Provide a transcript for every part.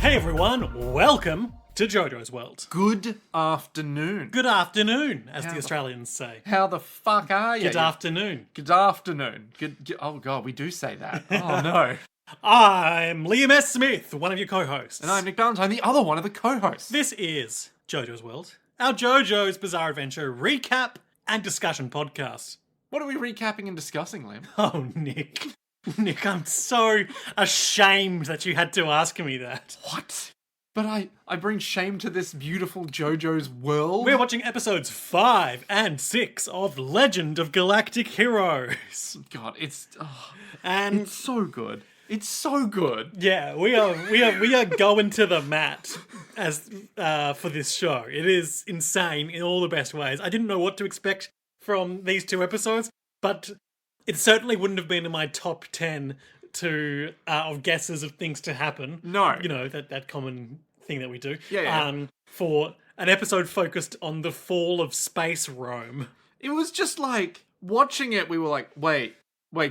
Hey everyone, welcome to JoJo's World. Good afternoon. Good afternoon, as the Australians say. How the fuck are you? Good afternoon. Good afternoon. Oh god, we do say that. Oh no. I'm Liam S. Smith, one of your co-hosts. And I'm Nick Barnes. I'm the other one of the co-hosts. This is JoJo's World, our JoJo's Bizarre Adventure recap and discussion podcast. What are we recapping and discussing, Liam? Oh, Nick. Nick, I'm so ashamed that you had to ask me that. What? But I bring shame to this beautiful JoJo's world. We're watching episodes 5 and 6 of Legend of Galactic Heroes. God, it's And so good. It's so good. yeah, we are going to the mat as for this show. It is insane in all the best ways. I didn't know what to expect from these two episodes, but it certainly wouldn't have been in my top 10 of guesses of things to happen. No. You know, that common thing that we do. Yeah. For an episode focused on the fall of space Rome. It was just like, watching it, we were like, wait,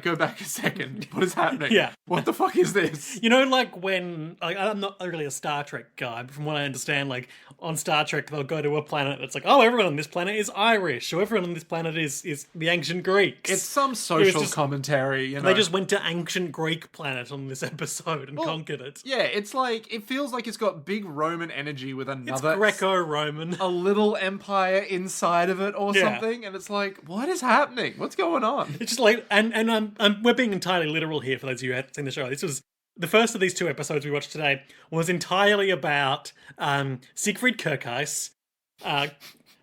go back a second. What is happening? Yeah. What the fuck is this? You know, like when, I'm not really a Star Trek guy, but from what I understand, like on Star Trek, they'll go to a planet that's like, oh, everyone on this planet is Irish, or everyone on this planet is the ancient Greeks. It's some social just- commentary, you know. They just went to ancient Greek planet on this episode and conquered it. Yeah, it's like, it feels like it's got big Roman energy with It's another... Greco-Roman. a little empire inside of it or Yeah. something, and it's like, what is happening? What's going on? It's just like, and we're being entirely literal here for those of you who haven't seen the show. This was the first of these two episodes we watched today was entirely about Siegfried Kirkheis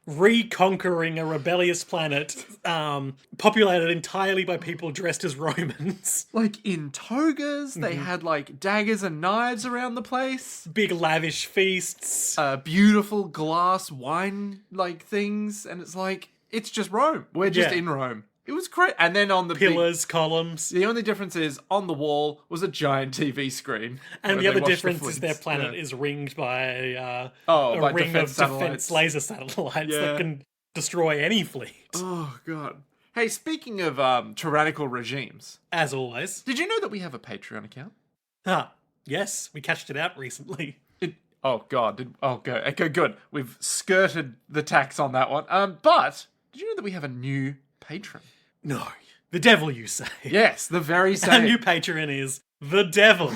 reconquering a rebellious planet populated entirely by people dressed as Romans. Like, in togas, they had, like, daggers and knives around the place. Big lavish feasts. Beautiful glass wine, like, things, and it's like, it's just Rome. We're just Yeah. in Rome. It was great. And then on the Pillars, columns. the only difference is, on the wall was a giant TV screen. And where the other they watched difference the is their flints. planet Yeah. is ringed by a by ring of defense satellites. defense laser satellites Yeah. that can destroy any fleet. Oh, God. Hey, speaking of tyrannical regimes, As always. did you know that we have a Patreon account? Yes, we cashed it out recently. Oh, God. Okay, good. We've skirted the tax on that one. But did you know that we have a new patron? No. The devil, you say. Yes, the very Our same. new patron is the devil.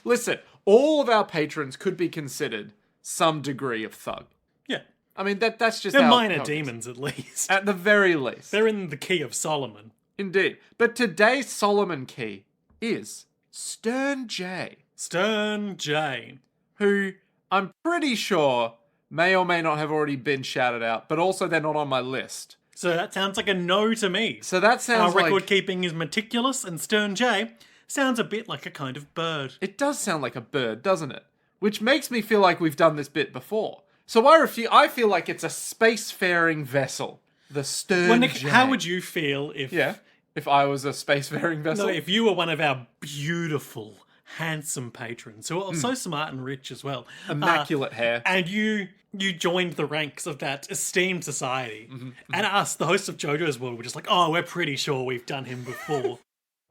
Listen, all of our patrons could be considered some degree of thug. Yeah. I mean, that's just They're how minor how it is. demons, at least. At the very least. They're in the key of Solomon. Indeed. But today's Solomon key is Stern J, Stern J. who I'm pretty sure may or may not have already been shouted out, but also they're not on my list. So that sounds like a no to me. So that Our sounds record like... keeping is meticulous, and Stern J sounds a bit like a kind of bird. It does sound like a bird, doesn't it? Which makes me feel like we've done this bit before. So I feel like it's a spacefaring vessel. The Stern Well, Nick, J. how would you feel if... Yeah, if I was a spacefaring vessel. No, if you were one of our beautiful, handsome patrons who are so smart and rich as well. Immaculate hair. And you joined the ranks of that esteemed society. And us, the hosts of JoJo's World, were just like, oh, we're pretty sure we've done him before.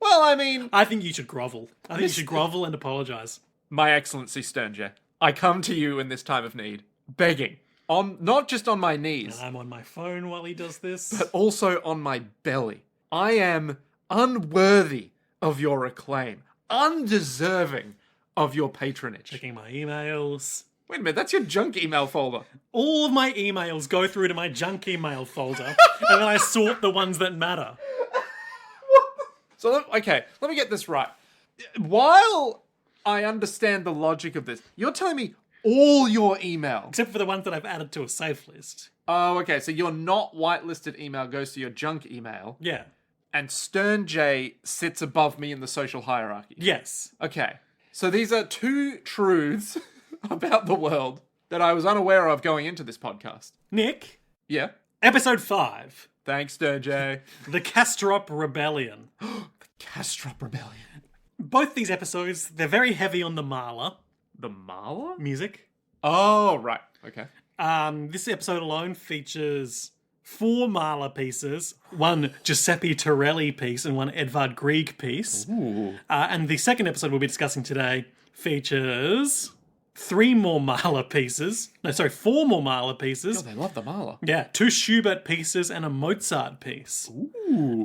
Well, I mean... I think you should grovel. I think you should grovel and apologise. My Excellency Stern J, I come to you in this time of need, begging. Not just on my knees, I'm on my phone while he does this. but also on my belly. I am unworthy of your acclaim, undeserving of your patronage. Checking my emails. Wait a minute, that's your junk email folder. All of my emails go through to my junk email folder, and then I sort the ones that matter. So, let me get this right. While I understand the logic of this, you're telling me all your email... Except for the ones that I've added to a safe list. Oh, okay, so your not whitelisted email goes to your junk email, Yeah. and Stern J sits above me in the social hierarchy. Yes. Okay, so these are two truths about the world that I was unaware of going into this podcast. Nick, Yeah? episode 5. Thanks, Stern J. The Castrop Rebellion. Castrop Rebellion. Both these episodes, they're very heavy on the Marla The Mala? music. Oh, right. Okay. This episode alone features 4 Marla pieces, 1 Giuseppe Torelli piece, and 1 Edvard Grieg piece. Ooh. And the second episode we'll be discussing today features 4 more Mahler pieces. God, they love the Mahler. Yeah, 2 Schubert pieces and a Mozart piece. Ooh.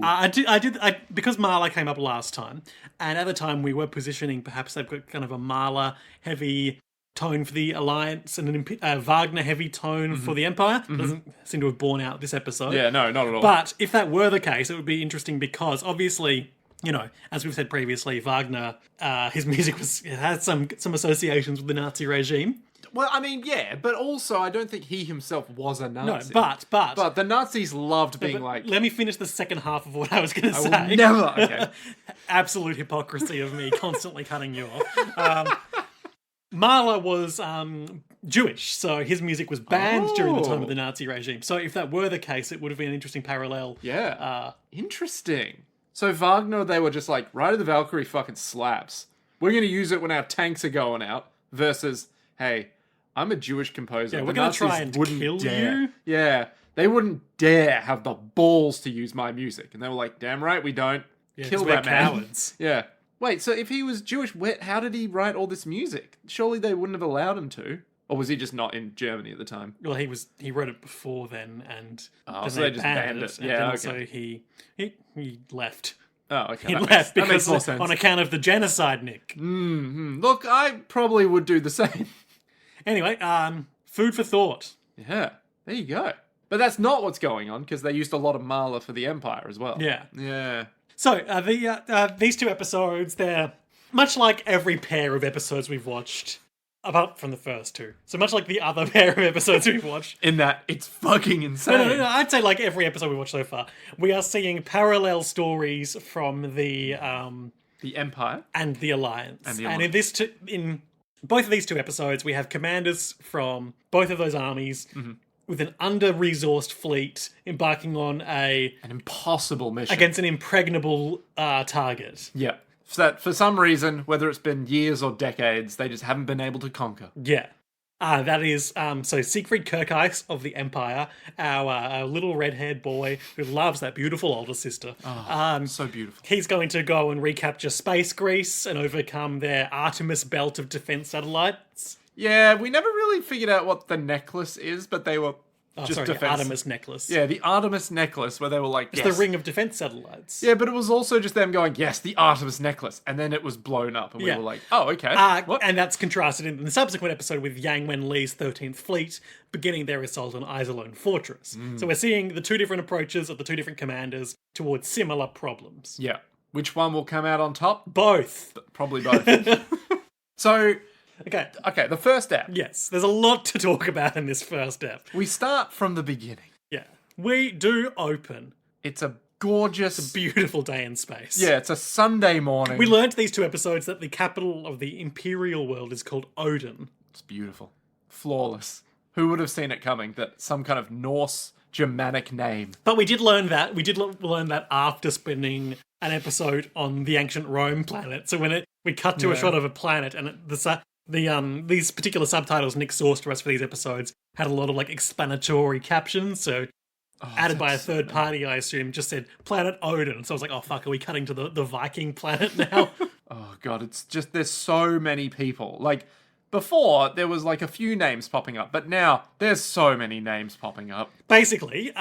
Because Mahler came up last time, and at the time we were positioning perhaps they've got kind of a Mahler heavy tone for the Alliance and a Wagner heavy tone for the Empire. Doesn't seem to have borne out this episode. Yeah, no, not at all. But if that were the case, it would be interesting because obviously, you know, as we've said previously, Wagner, his music has some associations with the Nazi regime. Well, I mean, yeah, but also I don't think he himself was a Nazi. No, but But the Nazis loved being like... Let me finish the second half of what I was going to say. I will never... Okay. Absolute hypocrisy of me constantly cutting you off. Mahler was Jewish, so his music was banned during the time of the Nazi regime. So if that were the case, it would have been an interesting parallel. Yeah. Interesting. So Wagner, they were just like, Ride of the Valkyrie fucking slaps. We're going to use it when our tanks are going out. Versus, hey, I'm a Jewish composer. Yeah, we're going to try and kill you. Yeah. They wouldn't dare have the balls to use my music. And they were like, damn right we don't. Yeah, Kill we're that man. cowards. Yeah. Wait, so if he was Jewish, how did he write all this music? Surely they wouldn't have allowed him to. Or was he just not in Germany at the time? Well, he wrote it before then, and then so they just banned it. And Yeah, then okay. also he left. Oh, okay. He that left makes because more sense. on account of the genocide, Nick. Look, I probably would do the same. Anyway, food for thought. Yeah, there you go. But that's not what's going on, because they used a lot of Mahler for the Empire as well. Yeah. Yeah. So these 2 episodes, they're much like every pair of episodes we've watched, apart from the first 2. So much like the other pair of episodes we've watched. In that, it's fucking insane. No, I'd say like every episode we watched so far, we are seeing parallel stories from the Empire. and the Alliance. And the And in both of these 2 episodes, we have commanders from both of those armies with an under-resourced fleet embarking on An impossible mission. against an impregnable target. Yeah. That for some reason, whether it's been years or decades, they just haven't been able to conquer. Yeah. That is, so Siegfried Kircheis of the Empire, our little red-haired boy who loves that beautiful older sister. So beautiful. He's going to go and recapture Space Greece and overcome their Artemis belt of defense satellites. Yeah, we never really figured out what the necklace is, but they were just The defense. Artemis necklace. Yeah, the Artemis necklace, where they were like, It's yes. the ring of defense satellites. Yeah, but it was also just them going, yes, the Artemis necklace, and then it was blown up, and we Yeah. were like, oh, okay. What? And that's contrasted in the subsequent episode with Yang Wenli's 13th Fleet beginning their assault on Iserlohn Fortress. So we're seeing the 2 different approaches of the 2 different commanders towards similar problems. Yeah. Which one will come out on top? Both. Probably both. So, Okay. the first step. Yes, there's a lot to talk about in this first step. We start from the beginning. Yeah. We do open. It's a gorgeous... Beautiful day in space. Yeah, it's a Sunday morning. We learned these 2 episodes that the capital of the Imperial world is called Odin. It's beautiful. Flawless. Who would have seen it coming? That some kind of Norse Germanic name. But we did learn that. We did learn that after spending an episode on the ancient Rome planet. So when we cut to a shot of a planet and these particular subtitles Nick sourced for us for these episodes had a lot of like explanatory captions. So added by a third party, I assume, just said Planet Odin. So I was like, oh fuck, are we cutting to the Viking planet now? Oh god, it's just, there's so many people. Like, before, there was like a few names popping up, but now there's so many names popping up. Basically,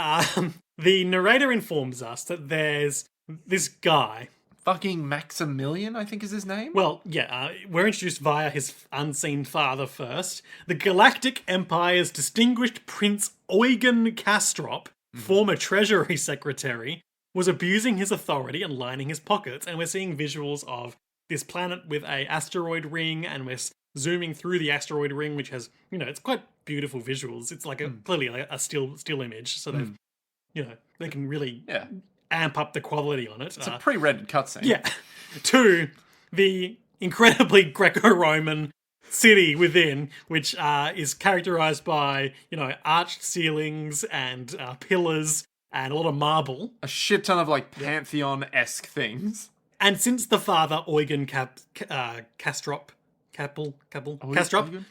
the narrator informs us that there's this guy. Fucking Maximilian, I think is his name? Well, yeah, we're introduced via his unseen father first. The Galactic Empire's distinguished Prince Eugen Kastrop, former Treasury Secretary, was abusing his authority and lining his pockets, and we're seeing visuals of this planet with a asteroid ring, and we're zooming through the asteroid ring, which has, it's quite beautiful visuals. It's like clearly like a still image, so they've, they can really amp up the quality on it. It's a pre-rendered cutscene. Yeah. To the incredibly Greco-Roman city within, which is characterized by, arched ceilings and pillars and a lot of marble. A shit ton of like Pantheon-esque things. And since the father, Eugen Kastrop,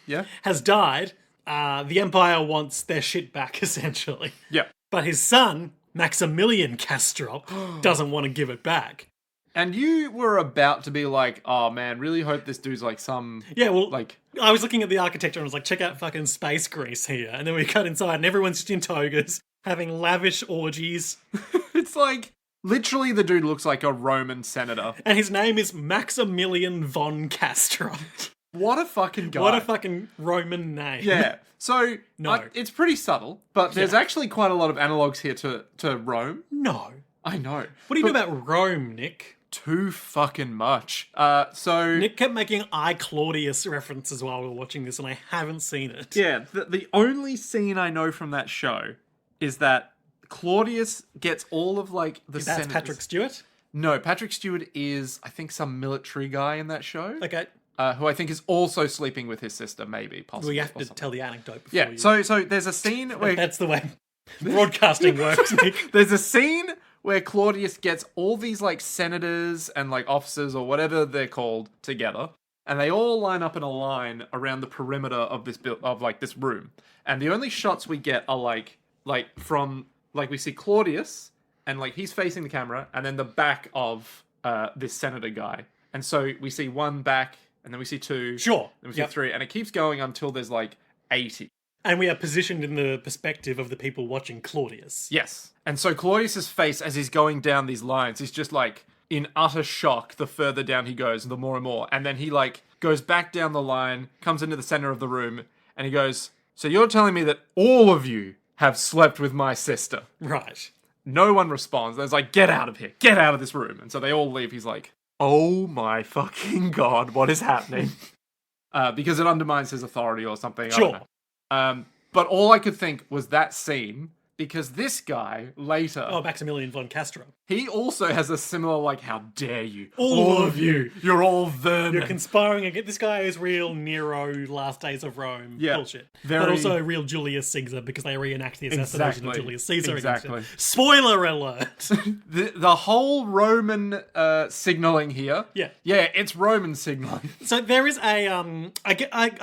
Yeah. has died, the Empire wants their shit back, essentially. Yeah. But his son, Maximilian Kastrop, doesn't want to give it back. And you were about to be like, oh man, really hope this dude's like some... Yeah, well, like... I was looking at the architecture and I was like, check out fucking space grease here. And then we cut inside and everyone's just in togas, having lavish orgies. It's like, literally the dude looks like a Roman senator. And his name is Maximilian von Castro. What a fucking guy. What a fucking Roman name. Yeah. So, No. it's pretty subtle, but there's actually quite a lot of analogues here to Rome. No. I know. What do you know about Rome, Nick? Too fucking much. So... Nick kept making I, Claudius references while we were watching this, and I haven't seen it. Yeah, the only scene I know from that show is that Claudius gets all of, like, the That's senators... Patrick Stewart? No, Patrick Stewart is, I think, some military guy in that show. Okay. Who I think is also sleeping with his sister, maybe, possibly. Well, you have to tell the anecdote before Yeah, you... so there's a scene where... That's the way broadcasting works, Nick. There's a scene where Claudius gets all these, like, senators and, like, officers or whatever they're called together, and they all line up in a line around the perimeter of this this room. And the only shots we get are, like from, like, we see Claudius, and, like, he's facing the camera, and then the back of this senator guy. And so we see one back, and then we see two. Sure. Then we see three, and it keeps going until there's, like, 80. And we are positioned in the perspective of the people watching Claudius. Yes. And so Claudius's face, as he's going down these lines, he's just, like, in utter shock the further down he goes, the more and more. And then he, like, goes back down the line, comes into the center of the room, and he goes, so you're telling me that all of you have slept with my sister? Right. No one responds. There's like, get out of here. Get out of this room. And so they all leave. He's like, oh my fucking God, what is happening? Because it undermines his authority or something. Sure. I don't know. But all I could think was that scene, because this guy later, Oh, Maximilian von Castro. he also has a similar, like, how dare you? All of you. You're all vermin. You're conspiring against... This guy is real Nero, Last Days of Rome bullshit. Very- But also real Julius Caesar, because they reenact the assassination of Exactly. Julius Caesar. Exactly. Spoiler alert! the whole Roman signaling here. Yeah. Yeah, it's Roman signaling. So there is a I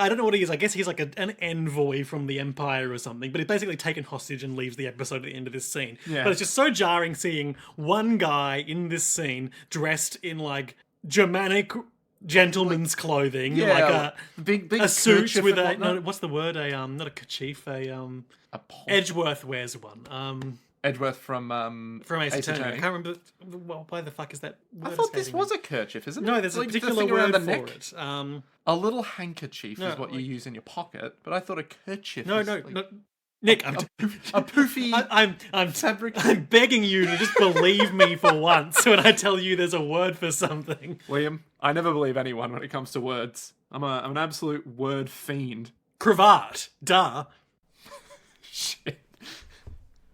don't know what he is. I guess he's like an envoy from the Empire or something. But he's basically taken hostage and leaves the episode at the end of this scene. Yeah. But it's just so jarring seeing one guy in this scene dressed in like Germanic gentleman's clothing, like a big a suit kerchief with and a whatnot. no, what's the word? Not a kerchief. A Edgeworth wears one. Edgeworth from From Ace Ace Attorney. I Attorney. can't remember. Well, why the fuck is that? I word thought this escaping was me? a kerchief, isn't it? No, there's a Like the particular thing around word the for neck. it. A little handkerchief No, is what you like- use in your pocket, but I thought a kerchief. No, is no, like no. Nick, I'm a poofy. I'm fabric. I'm begging you to just believe me for once when I tell you there's a word for something. Liam, I never believe anyone when it comes to words. I'm an absolute word fiend. Cravat. Duh. Shit.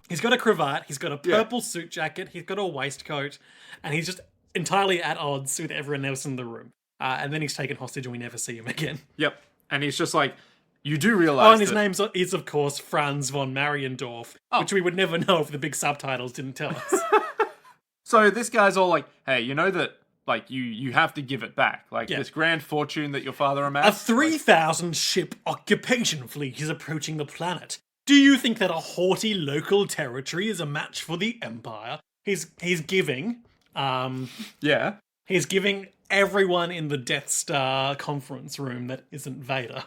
He's got a cravat, he's got a purple suit jacket, he's got a waistcoat, and he's just entirely at odds with everyone else in the room. And then he's taken hostage and we never see him again. Yep. And he's just like, you do realize Oh, and his that- name is, of course, Franz von Mariendorf, which we would never know if the big subtitles didn't tell us. So this guy's all like, hey, you know that, like, you have to give it back. Like, Yeah. this grand fortune that your father A amassed. 3,000 ship occupation fleet is approaching the planet. Do you think that a haughty local territory is a match for the Empire? He's giving, Yeah. he's giving everyone in the Death Star conference room that isn't Vader.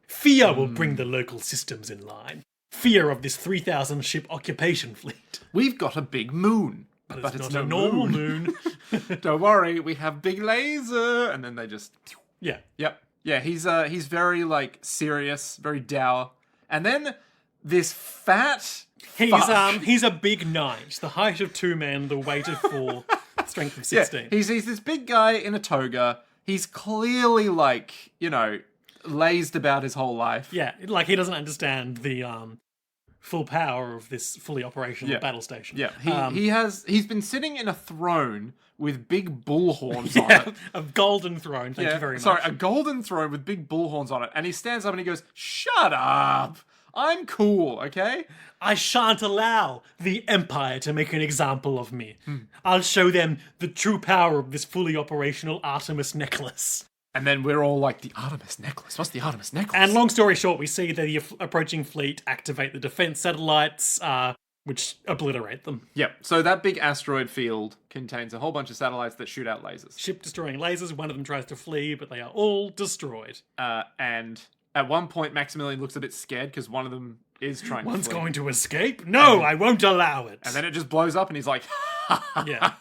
Fear will bring the local systems in line. Fear of this 3,000 ship occupation fleet. We've got a big moon. But But it's it's not a no normal moon. moon. Don't worry, we have big laser. And then they just... Yeah. Yep. Yeah, he's very, like, serious, very dour. And then this fat... fuck. He's a big knight, the height of 2 men, the weight of 4, strength of 16. Yeah, he's this big guy in a toga. He's clearly, like, you know, lazed about his whole life. Yeah, like he doesn't understand the full power of this fully operational battle station. Yeah, he's been sitting in a throne with big bull horns on it. A golden throne. Thank you very much. Sorry, a golden throne with big bull horns on it. And he stands up and he goes, "Shut up! I'm cool, okay?" I shan't allow the Empire to make an example of me. I'll show them the true power of this fully operational Artemis necklace. And then we're all like, "The Artemis necklace? What's the Artemis necklace?" And long story short, we see the approaching fleet activate the defense satellites. which obliterate them. Yep. So that big asteroid field contains a whole bunch of satellites that shoot out lasers. Ship destroying lasers. One of them tries to flee, but they are all destroyed. And at one point, Maximilian looks a bit scared because one of them is trying to One's flee. going to escape? No, I won't allow it. And then it just blows up and he's like, Yeah.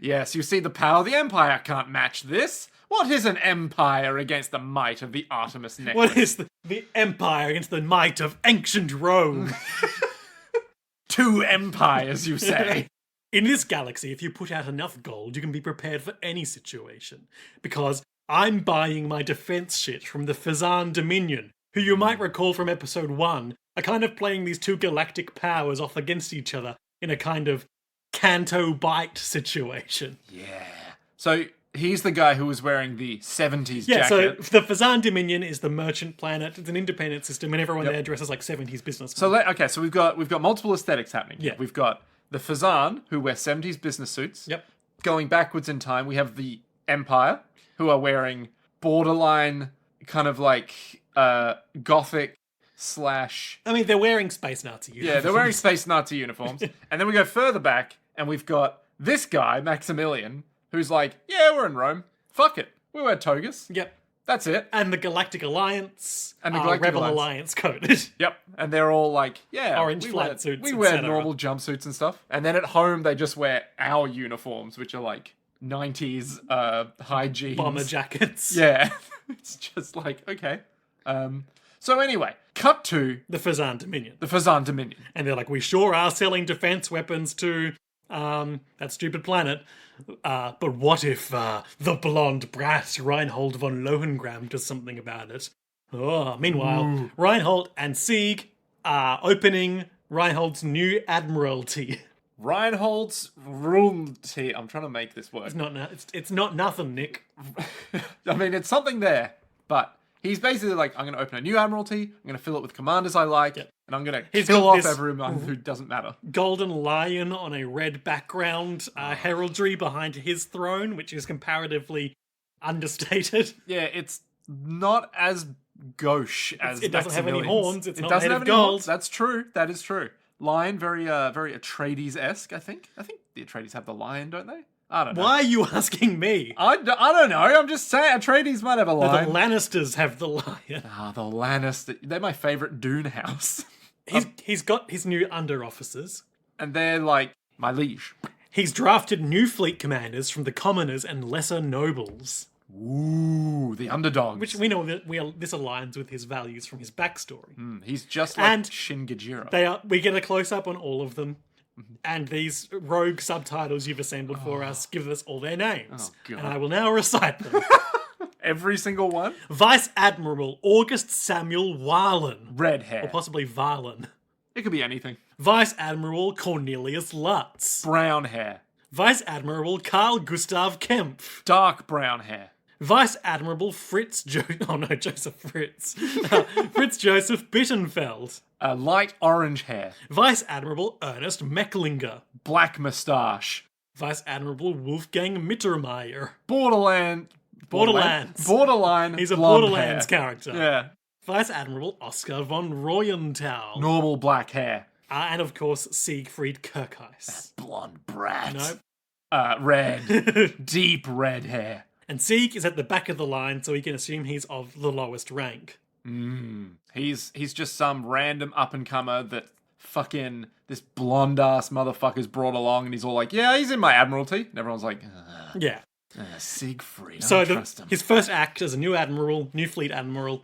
yes, you see the power of the Empire can't match this. What is an empire against the might of the Artemis necklace? What is the empire against the might of ancient Rome? Two empires, you say? In this galaxy, if you put out enough gold, you can be prepared for any situation. Because I'm buying my defense shit from the Fazan Dominion, who you might recall from episode 1 are kind of playing these two galactic powers off against each other in a kind of Canto Bite situation. Yeah. So he's the guy who was wearing the 70s Yeah, jacket. so the Fazan Dominion is the merchant planet. It's an independent system, and everyone there dresses like 70s businessmen. So so we've got multiple aesthetics happening. Yeah. We've got the Fazan, who wear 70s business suits. Yep. Going backwards in time, we have the Empire, who are wearing borderline kind of like gothic / I mean, they're wearing space Nazi uniforms. yeah, they're wearing space Nazi uniforms. And then we go further back, and we've got this guy, Maximilian, who's like, yeah, we're in Rome. Fuck it. We wear togas. Yep. That's it. And the Galactic Alliance And the are Galactic Rebel Alliance. Alliance coded. Yep. And they're all like, yeah. Orange we flat wear, suits, We wear etc. normal jumpsuits and stuff. And then at home, they just wear our uniforms, which are like 90s high jeans. Bomber jackets. Yeah. It's just like, okay. So anyway, cut to The Fazan Dominion. the Fazan Dominion. And they're like, we sure are selling defense weapons to that stupid planet. But what if the blonde brat Reinhold von Lohengram does something about it? Oh, meanwhile, Reinhold and Sieg are opening Reinhold's new admiralty. Reinhold's royalty. I'm trying to make this work. It's not nothing, Nick. I mean, it's something there, but he's basically like, I'm going to open a new admiralty, I'm going to fill it with commanders I like, and I'm going to He's kill got off this- everyone who doesn't matter. Golden lion on a red background, heraldry behind his throne, which is comparatively understated. Yeah, it's not as gauche as It doesn't have any Maximilian's. horns, it's It not doesn't made have of any gold. horns. That's true. That is true. Lion, very Atreides-esque, I think. I think the Atreides have the lion, don't they? I don't know. Why are you asking me? I don't know. I'm just saying Atreides might have a The lion. Lannisters have the lion. The Lannister. They're my favorite Dune house. He's got his new under officers. And they're like, my liege. He's drafted new fleet commanders from the commoners and lesser nobles, Ooh, the underdogs. which we know that this aligns with his values from his backstory. He's just like And Shin Gajira. We get a close up on all of them, and these rogue subtitles you've assembled for us give us all their names, God. and I will now recite them. Every single one. Vice Admiral August Samuel Warlen, Red or hair. possibly Varlen. It could be anything. Vice Admiral Cornelius Lutz. Brown hair. Vice Admiral Carl Gustav Kempf. Dark brown hair. Vice Admiral Joseph Fritz. Fritz Joseph Bittenfeld. Light orange hair. Vice Admiral Ernest Mecklinger. Black moustache. Vice Admiral Wolfgang Mittermeier. Borderlands. Borderline. He's a blonde Borderlands hair. character. Yeah. Vice Admiral Oscar von Royenthal. Normal black hair. And of course, Siegfried Kirkheis. Blonde brat. Nope. Red. Deep red hair. And Sieg is at the back of the line, so we can assume he's of the lowest rank. He's just some random up and comer that fucking this blonde ass motherfucker's brought along, and he's all like, "Yeah, he's in my admiralty." And everyone's like, Yeah. "Siegfried, I So don't trust him." his first act as a new admiral, new fleet admiral,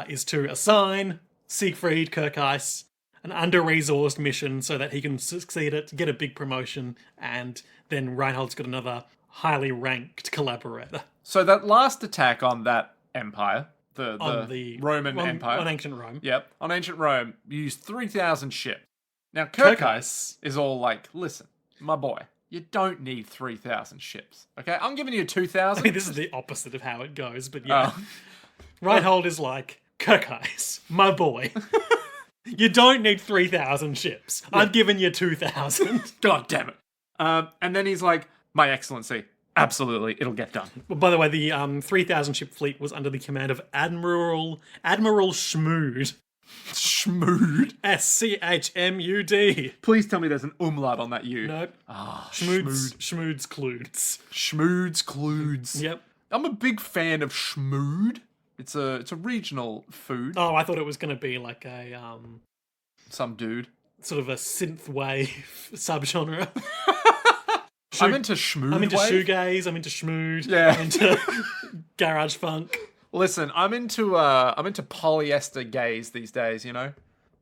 is to assign Siegfried Kirkheis an under-resourced mission so that he can succeed at, get a big promotion, and then Reinhold's got another highly ranked collaborator. So that last attack on that empire, the the Roman Empire, on ancient Rome. Yep, on ancient Rome, you used 3,000 ships. Now Kirkheis Kirkheis is all like, "Listen, my boy, you don't need 3,000 ships. Okay, I'm giving you 2,000." I mean, this is the opposite of how it goes, but yeah. Oh. Reinhold is like, Kirkheis, my boy. You don't need 3,000 ships. I'm giving you 2,000. God damn it. And then he's like, "My Excellency, absolutely, it'll get done." Well, by the way, the 3,000 ship fleet was under the command of Admiral Schmood. Schmood. SCHMUD. Please tell me there's an umlaut on that U. Nope. Schmood. Schmood's Clueds. Schmood's Clueds. Yep. I'm a big fan of schmood. It's a regional food. Oh, I thought it was going to be like a Some dude. sort of a synth wave subgenre. I'm into schmood. I'm into wave. shoegaze. I'm into schmood. Yeah. I'm into garage funk. Listen, I'm into polyester gaze these days. You know,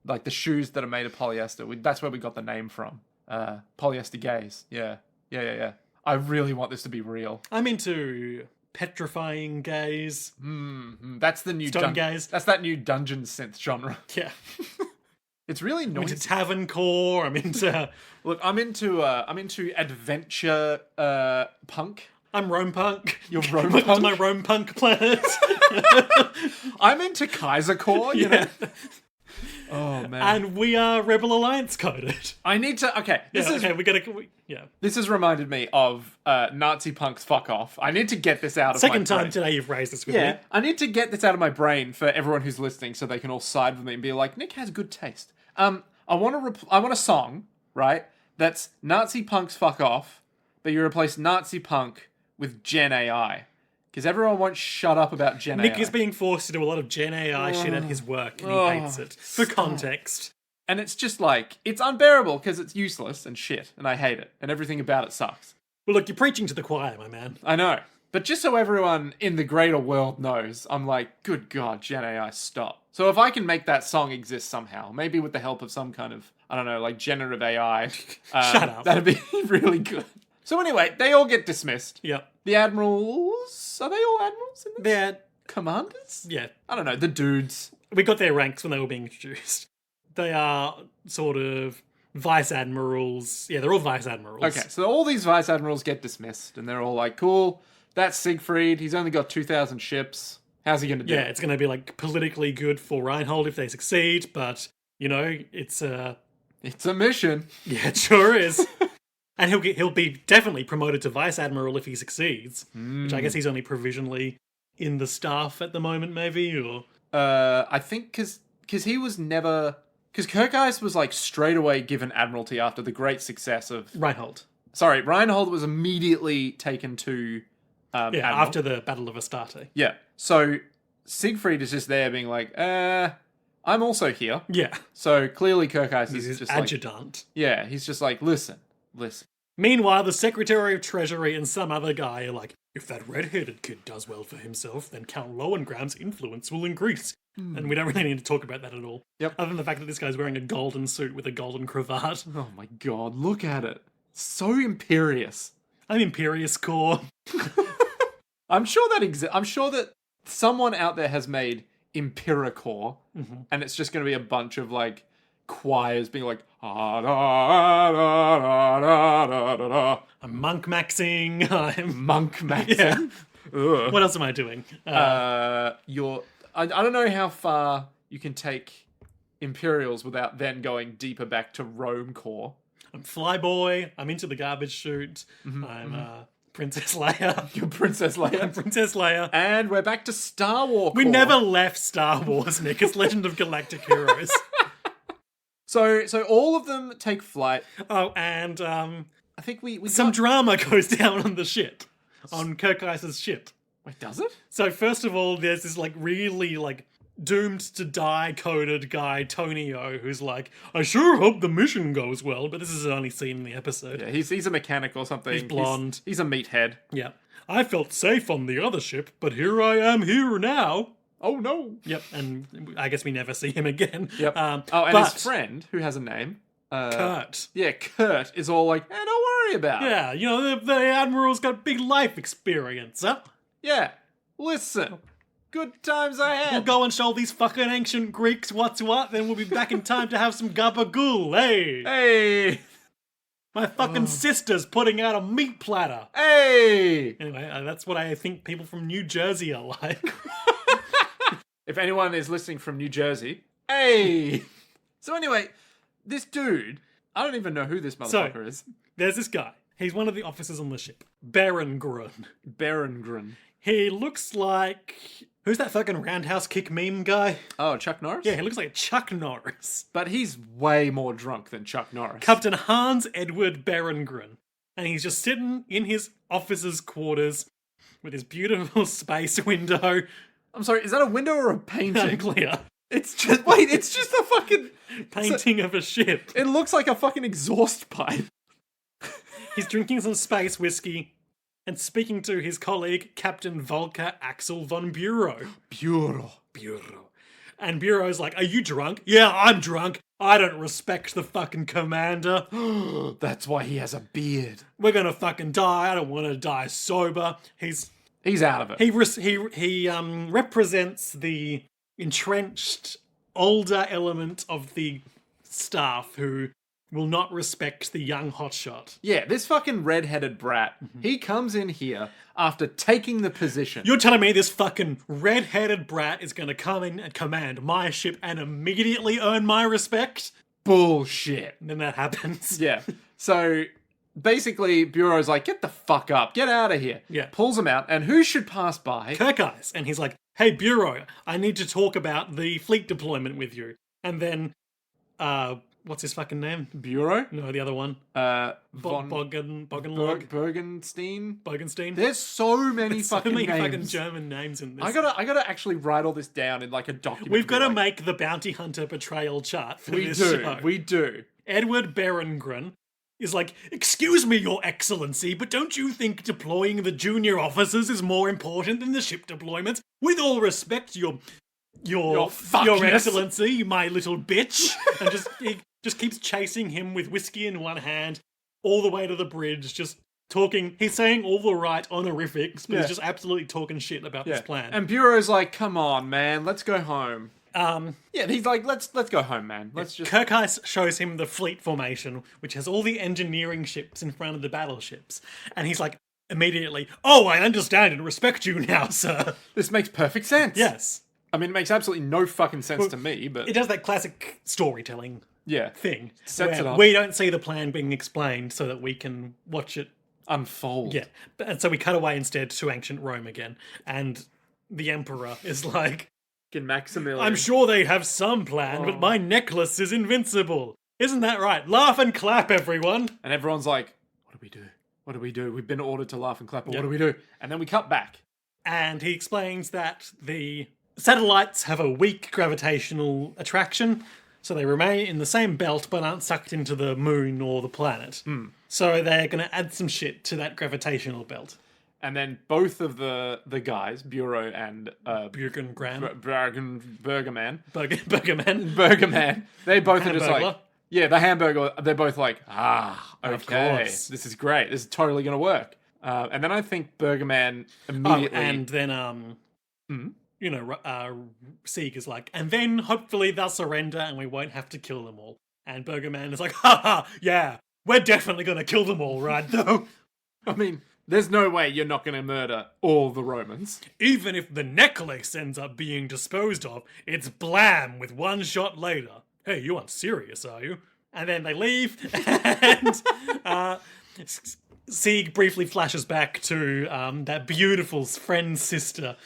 like the shoes that are made of polyester. That's where we got the name from. Polyester gaze. Yeah. I really want this to be real. I'm into petrifying gaze. That's the new Stone gaze. That's that new dungeon synth genre. Yeah. It's really I'm noisy. into tavern core. I'm into I'm into adventure punk. I'm Rome punk. You're Rome Welcome to punk? my Rome punk planet. I'm into Kaisercore, you know. Oh man. And we are Rebel Alliance coded. I need to This has reminded me of Nazi punks fuck off. I need to get this out of my Second time brain. today you've raised this with me. I need to get this out of my brain for everyone who's listening so they can all side with me and be like, Nick has good taste. I want a song, right? That's Nazi punks fuck off, but you replace Nazi punk with Gen AI. Because everyone won't shut up about Gen AI. Nick is being forced to do a lot of Gen AI shit at his work, and he hates it. For context. And it's just like, it's unbearable because it's useless and shit, and I hate it, and everything about it sucks. Well, look, you're preaching to the choir, my man. I know. But just so everyone in the greater world knows, I'm like, good God, Gen AI, stop. So if I can make that song exist somehow, maybe with the help of some kind of, I don't know, like generative AI. Shut up. That'd be really good. So anyway, they all get dismissed. Yep. The admirals, are they all admirals in this? They're, Commanders? yeah. I don't know, the dudes. We got their ranks when they were being introduced. They are sort of vice admirals. Yeah, they're all vice admirals. Okay, so all these vice admirals get dismissed, and they're all like, cool, that's Siegfried, he's only got 2,000 ships. How's he going to do? Yeah, it's going to be like politically good for Reinhold if they succeed, but, you know, it's It's a mission. yeah, it sure is. And he'll be definitely promoted to vice admiral if he succeeds, which I guess he's only provisionally in the staff at the moment, maybe, or I think because he was never... Because Kirkeis was like straight away given admiralty after the great success of... Reinhold. Sorry, Reinhold was immediately taken to admiral. After the Battle of Astarte. Yeah, so Siegfried is just there being like, I'm also here. Yeah, So clearly Kirkeis he's is his just like... adjutant. Yeah, he's just like, listen. Meanwhile, the Secretary of Treasury and some other guy are like, if that red-headed kid does well for himself, then Count Lohengram's influence will increase. And we don't really need to talk about that at all. Yep. Other than the fact that this guy's wearing a golden suit with a golden cravat. Oh my god, look at it. So imperious. I'm Imperious Core. I'm sure that someone out there has made Empiricore, and it's just going to be a bunch of like choirs being like, ah, da, da, da, da, da, da, da. I'm monk maxing. I'm Monk maxing. Yeah. What else am I doing? I don't know how far you can take Imperials without then going deeper back to Rome core. I'm Flyboy. I'm into the garbage chute. I'm Princess Leia. You're Princess Leia. I'm Princess Leia. And we're back to Star Wars. We never left Star Wars, Nick. It's Legend of Galactic Heroes. So all of them take flight. Oh, and I think we some drama goes down on the ship. On Kirkeis's ship. Wait, does it? So first of all, there's this like really like doomed to die coded guy, Tonio, who's like, I sure hope the mission goes well, but this is only seen in the episode. Yeah, he's a mechanic or something. He's blonde. He's a meathead. Yeah. I felt safe on the other ship, but here I am here now. Oh no. Yep, and I guess we never see him again. Yep. And but his friend, who has a name, Kurt. Yeah, Kurt is all like, don't worry about it. Yeah, you know, the Admiral's got big life experience, huh? Yeah. Listen. Good times ahead. We'll go and show these fucking ancient Greeks what's what, then we'll be back in time to have some gabagool, hey! Hey! My fucking sister's putting out a meat platter! Hey! Anyway, that's what I think people from New Jersey are like. If anyone is listening from New Jersey, hey! So anyway, this dude, I don't even know who this motherfucker is. There's this guy. He's one of the officers on the ship. Baron Grun. Baron Grun. He looks like Who's that fucking roundhouse kick meme guy? Oh, Chuck Norris? Yeah, he looks like Chuck Norris. But he's way more drunk than Chuck Norris. Captain Hans Edward Berengren. And he's just sitting in his officer's quarters with his beautiful space window. I'm sorry, is that a window or a painting? Unclear. It's just, wait, it's just a fucking... Painting of a ship. It looks like a fucking exhaust pipe. He's drinking some space whiskey and speaking to his colleague, Captain Volker Axel von Bureau. Bureau. And Bureau's like, are you drunk? Yeah, I'm drunk. I don't respect the fucking commander. That's why he has a beard. We're gonna fucking die. I don't want to die sober. He's out of it. He represents the entrenched older element of the staff who will not respect the young hotshot. Yeah, this fucking red-headed brat, he comes in here after taking the position. You're telling me this fucking red-headed brat is gonna come in and command my ship and immediately earn my respect? Bullshit. And then that happens. Yeah. So basically, Bureau's like, get the fuck up, get out of here. Yeah. Pulls him out, and who should pass by? Kirkeyes. And he's like, hey, Bureau, I need to talk about the fleet deployment with you. And then, what's his fucking name? Bureau? No, the other one. Von Bogenlog? Bergenstein? There's There's so many so fucking many names. fucking German names in this. I gotta actually write all this down in like a document. We've got to like, make the bounty hunter betrayal chart for We this do. show. We do. Edward Berengren is like, excuse me, your excellency, but don't you think deploying the junior officers is more important than the ship deployments? With all respect, your fuckness. excellency, my little bitch. And he just keeps chasing him with whiskey in one hand all the way to the bridge, just talking. He's saying all the right honorifics, but he's just absolutely talking shit about this plan. And Bureau's like, come on, man, let's go home. Yeah, he's like, let's go home, man. Let's just... Kirkeyes shows him the fleet formation, which has all the engineering ships in front of the battleships. And he's like, immediately, oh, I understand and respect you now, sir. This makes perfect sense. Yes. I mean, it makes absolutely no fucking sense to me, but... It does that classic storytelling thing. Sets it up. We don't see the plan being explained so that we can watch it unfold. Yeah. And so we cut away instead to ancient Rome again. And the Emperor is like... Maximilian. I'm sure they have some plan, but my necklace is invincible. Isn't that right? Laugh and clap, everyone. And everyone's like, what do we do? What do we do? We've been ordered to laugh and clap, but what do we do? And then we cut back. And he explains that the satellites have a weak gravitational attraction, so they remain in the same belt but aren't sucked into the moon or the planet. So they're going to add some shit to that gravitational belt. And then both of the guys, Bureau and Bergerman, Bergerman, they both are just like, yeah, the hamburger. They're both like, okay, this is great. This is totally going to work. And then I think Bergerman immediately, and then Sieg is like, and then hopefully they'll surrender and we won't have to kill them all. And Bergerman is like, yeah, we're definitely going to kill them all, right? Though, I mean. There's no way you're not going to murder all the Romans. Even if the necklace ends up being disposed of, it's blam with one shot later. Hey, you aren't serious, are you? And then they leave, and Sieg briefly flashes back to that beautiful friend's sister.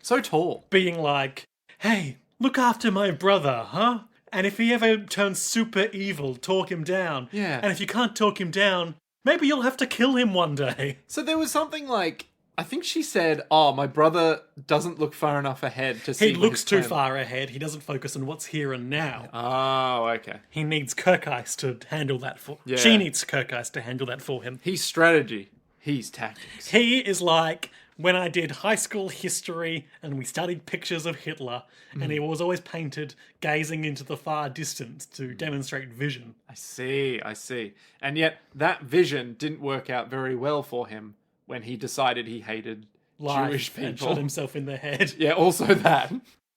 So tall. Being like, hey, look after my brother, huh? And if he ever turns super evil, talk him down. Yeah. And if you can't talk him down... maybe you'll have to kill him one day. So there was something like, I think she said, my brother doesn't look far enough ahead to see. He looks too far ahead. He doesn't focus on what's here and now. Oh, okay. He needs Kirkeyes to handle that for him. Yeah. She needs Kirkeyes to handle that for him. He's strategy. He's tactics. He is like when I did high school history and we studied pictures of Hitler and he was always painted gazing into the far distance to demonstrate vision. I see. And yet that vision didn't work out very well for him when he decided he hated Jewish people. And shot himself in the head. Yeah, also that.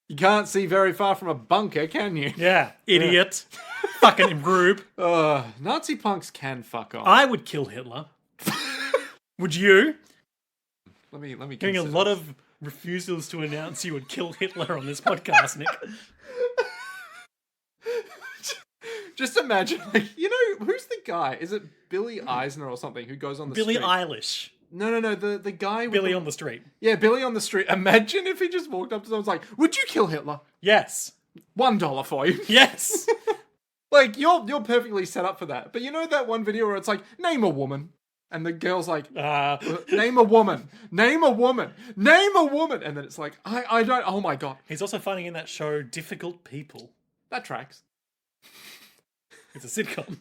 You can't see very far from a bunker, can you? Yeah, idiot. Fucking rube. Nazi punks can fuck off. I would kill Hitler. Would you? Let me Getting a lot of refusals to announce you would kill Hitler on this podcast, Nick. Just imagine, like, who's the guy? Is it Billy Eisner or something who goes on the Billie street? Eilish. No. The guy with Billy the... on the street. Yeah, Billy on the street. Imagine if he just walked up to someone and was like, would you kill Hitler? Yes. $1 for you. Yes. Like, you're perfectly set up for that. But you know that one video where it's like, name a woman. And the girl's like, name a woman. Name a woman. Name a woman. And then it's like, I don't, oh my God. He's also finding in that show difficult people. That tracks. It's a sitcom.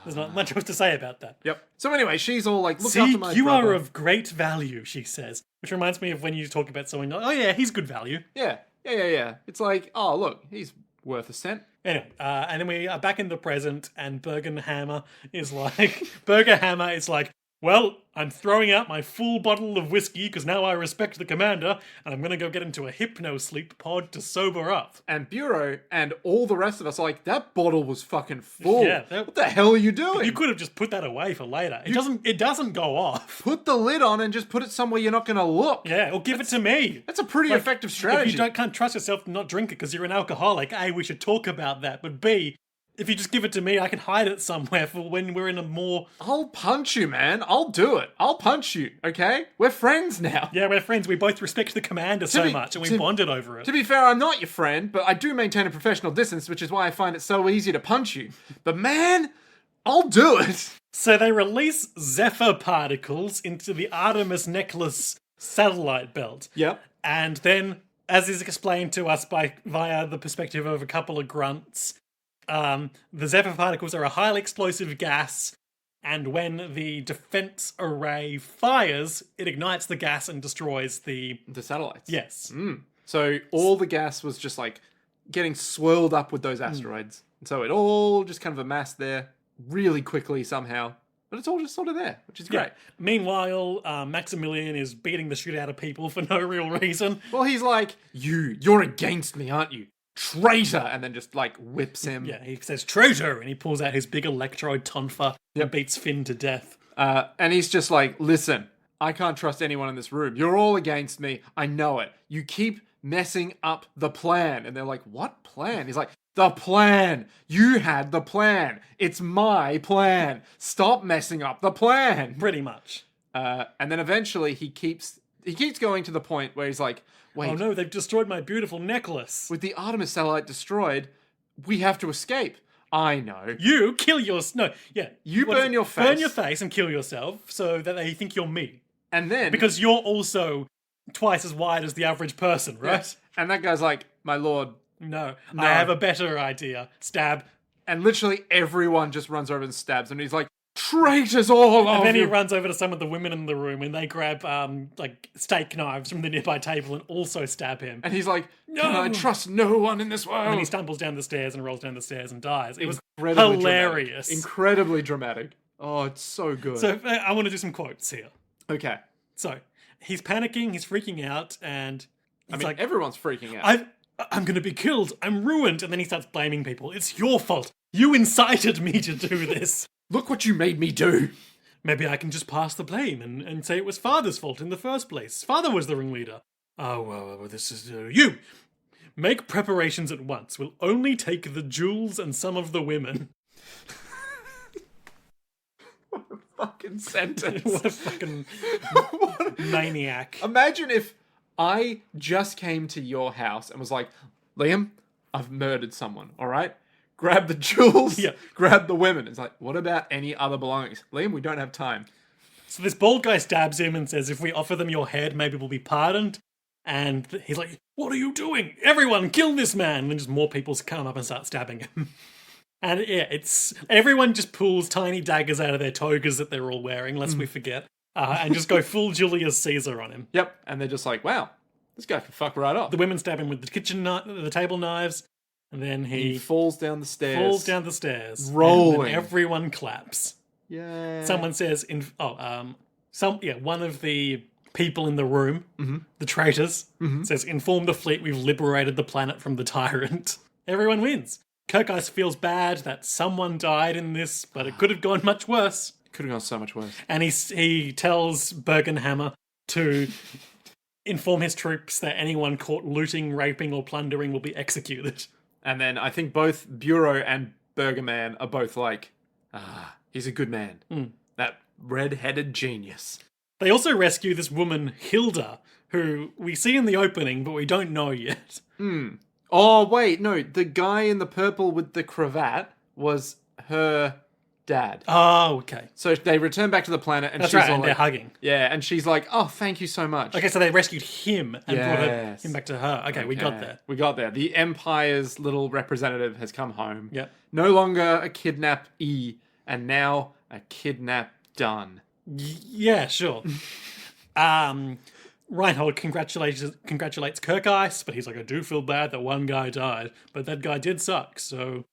There's not much else to say about that. Yep. So anyway, she's all like, look See, after my you brother. are of great value, she says. Which reminds me of when you talk about someone, oh yeah, he's good value. Yeah. It's like, oh, look, he's worth a cent. Anyway, and then we are back in the present, and Burger Hammer is like, well, I'm throwing out my full bottle of whiskey because now I respect the commander, and I'm going to go get into a hypno-sleep pod to sober up. And Bureau and all the rest of us are like, that bottle was fucking full. Yeah, what the hell are you doing? You could have just put that away for later. It doesn't go off. Put the lid on and just put it somewhere you're not going to look. Yeah, or give it to me. That's a pretty effective strategy. If you can't trust yourself to not drink it because you're an alcoholic, A, we should talk about that, but B, if you just give it to me, I can hide it somewhere for when we're in a more... I'll punch you, man. I'll do it. I'll punch you, okay? We're friends now. Yeah, we're friends. We both respect the commander so much, and we bonded over it. To be fair, I'm not your friend, but I do maintain a professional distance, which is why I find it so easy to punch you. But man, I'll do it. So they release Zephyr particles into the Artemis necklace satellite belt. Yep. And then, as is explained to us via the perspective of a couple of grunts, the Zephyr particles are a highly explosive gas, and when the defense array fires, it ignites the gas and destroys the satellites. Yes. So all the gas was just like getting swirled up with those asteroids. And so it all just kind of amassed there really quickly somehow. But it's all just sort of there, which is great. Meanwhile, Maximilian is beating the shit out of people for no real reason. Well, he's like, you're against me, aren't you? Traitor! And then just like whips him. Yeah, he says traitor, and he pulls out his big electrode tonfa and beats Finn to death. And he's just like, listen, I can't trust anyone in this room. You're all against me. I know it. You keep messing up the plan. And they're like, what plan? He's like, the plan. You had the plan. It's my plan. Stop messing up the plan. Pretty much. And then eventually he keeps going to the point where he's like, wait. Oh no, they've destroyed my beautiful necklace. With the Artemis satellite destroyed, we have to escape. I know. You kill yourself. No, yeah. You burn your face. Burn your face and kill yourself so that they think you're me. And then... Because you're also twice as wide as the average person, right? Yes. And that guy's like, my lord. No, I have a better idea. Stab. And literally everyone just runs over and stabs him. And he's like, traitors all over. And then he runs over to some of the women in the room and they grab like steak knives from the nearby table and also stab him. And he's like, can I trust no one in this world? And then he stumbles down the stairs and rolls down the stairs and dies. It was Incredibly hilarious. Dramatic. Incredibly dramatic. Oh, it's so good. So I want to do some quotes here. Okay. So he's panicking, he's freaking out, and I mean, everyone's freaking out. I'm going to be killed. I'm ruined. And then he starts blaming people. It's your fault. You incited me to do this. Look what you made me do. Maybe I can just pass the blame and say it was Father's fault in the first place. Father was the ringleader. Oh, well, this is... you! Make preparations at once. We'll only take the jewels and some of the women. What a fucking sentence. What a fucking maniac. Imagine if I just came to your house and was like, Liam, I've murdered someone, all right? Grab the jewels, grab the women. It's like, what about any other belongings? Liam, we don't have time. So this bald guy stabs him and says, if we offer them your head, maybe we'll be pardoned. And he's like, what are you doing? Everyone, kill this man. And then just more people come up and start stabbing him. And yeah, everyone just pulls tiny daggers out of their togas that they're all wearing, lest we forget. And just go full Julius Caesar on him. Yep. And they're just like, wow, this guy can fuck right up. The women stab him with the table knives. And then he falls down the stairs. Rolling. And everyone claps. Yeah. Someone says, one of the people in the room, the traitors, says, inform the fleet we've liberated the planet from the tyrant. Everyone wins. Kirkheis feels bad that someone died in this, but it could have gone much worse. It could have gone so much worse. And he tells Bergenhammer to inform his troops that anyone caught looting, raping, or plundering will be executed. And then I think both Bureau and Bergerman are both like, he's a good man. That red-headed genius. They also rescue this woman, Hilda, who we see in the opening, but we don't know yet. Oh, wait, no. The guy in the purple with the cravat was her dad. Oh, okay. So they return back to the planet, and That's she's right, all and like, they're hugging. yeah, and she's like, "Oh, thank you so much." Okay, so they rescued him and brought Yes. him back to her. Okay, we got there. We got there. The Empire's little representative has come home. Yep. No longer a kidnap-e, and now a kidnap done. Yeah, sure. Reinhold congratulates Kirk Ice, but he's like, I do feel bad that one guy died, but that guy did suck, so...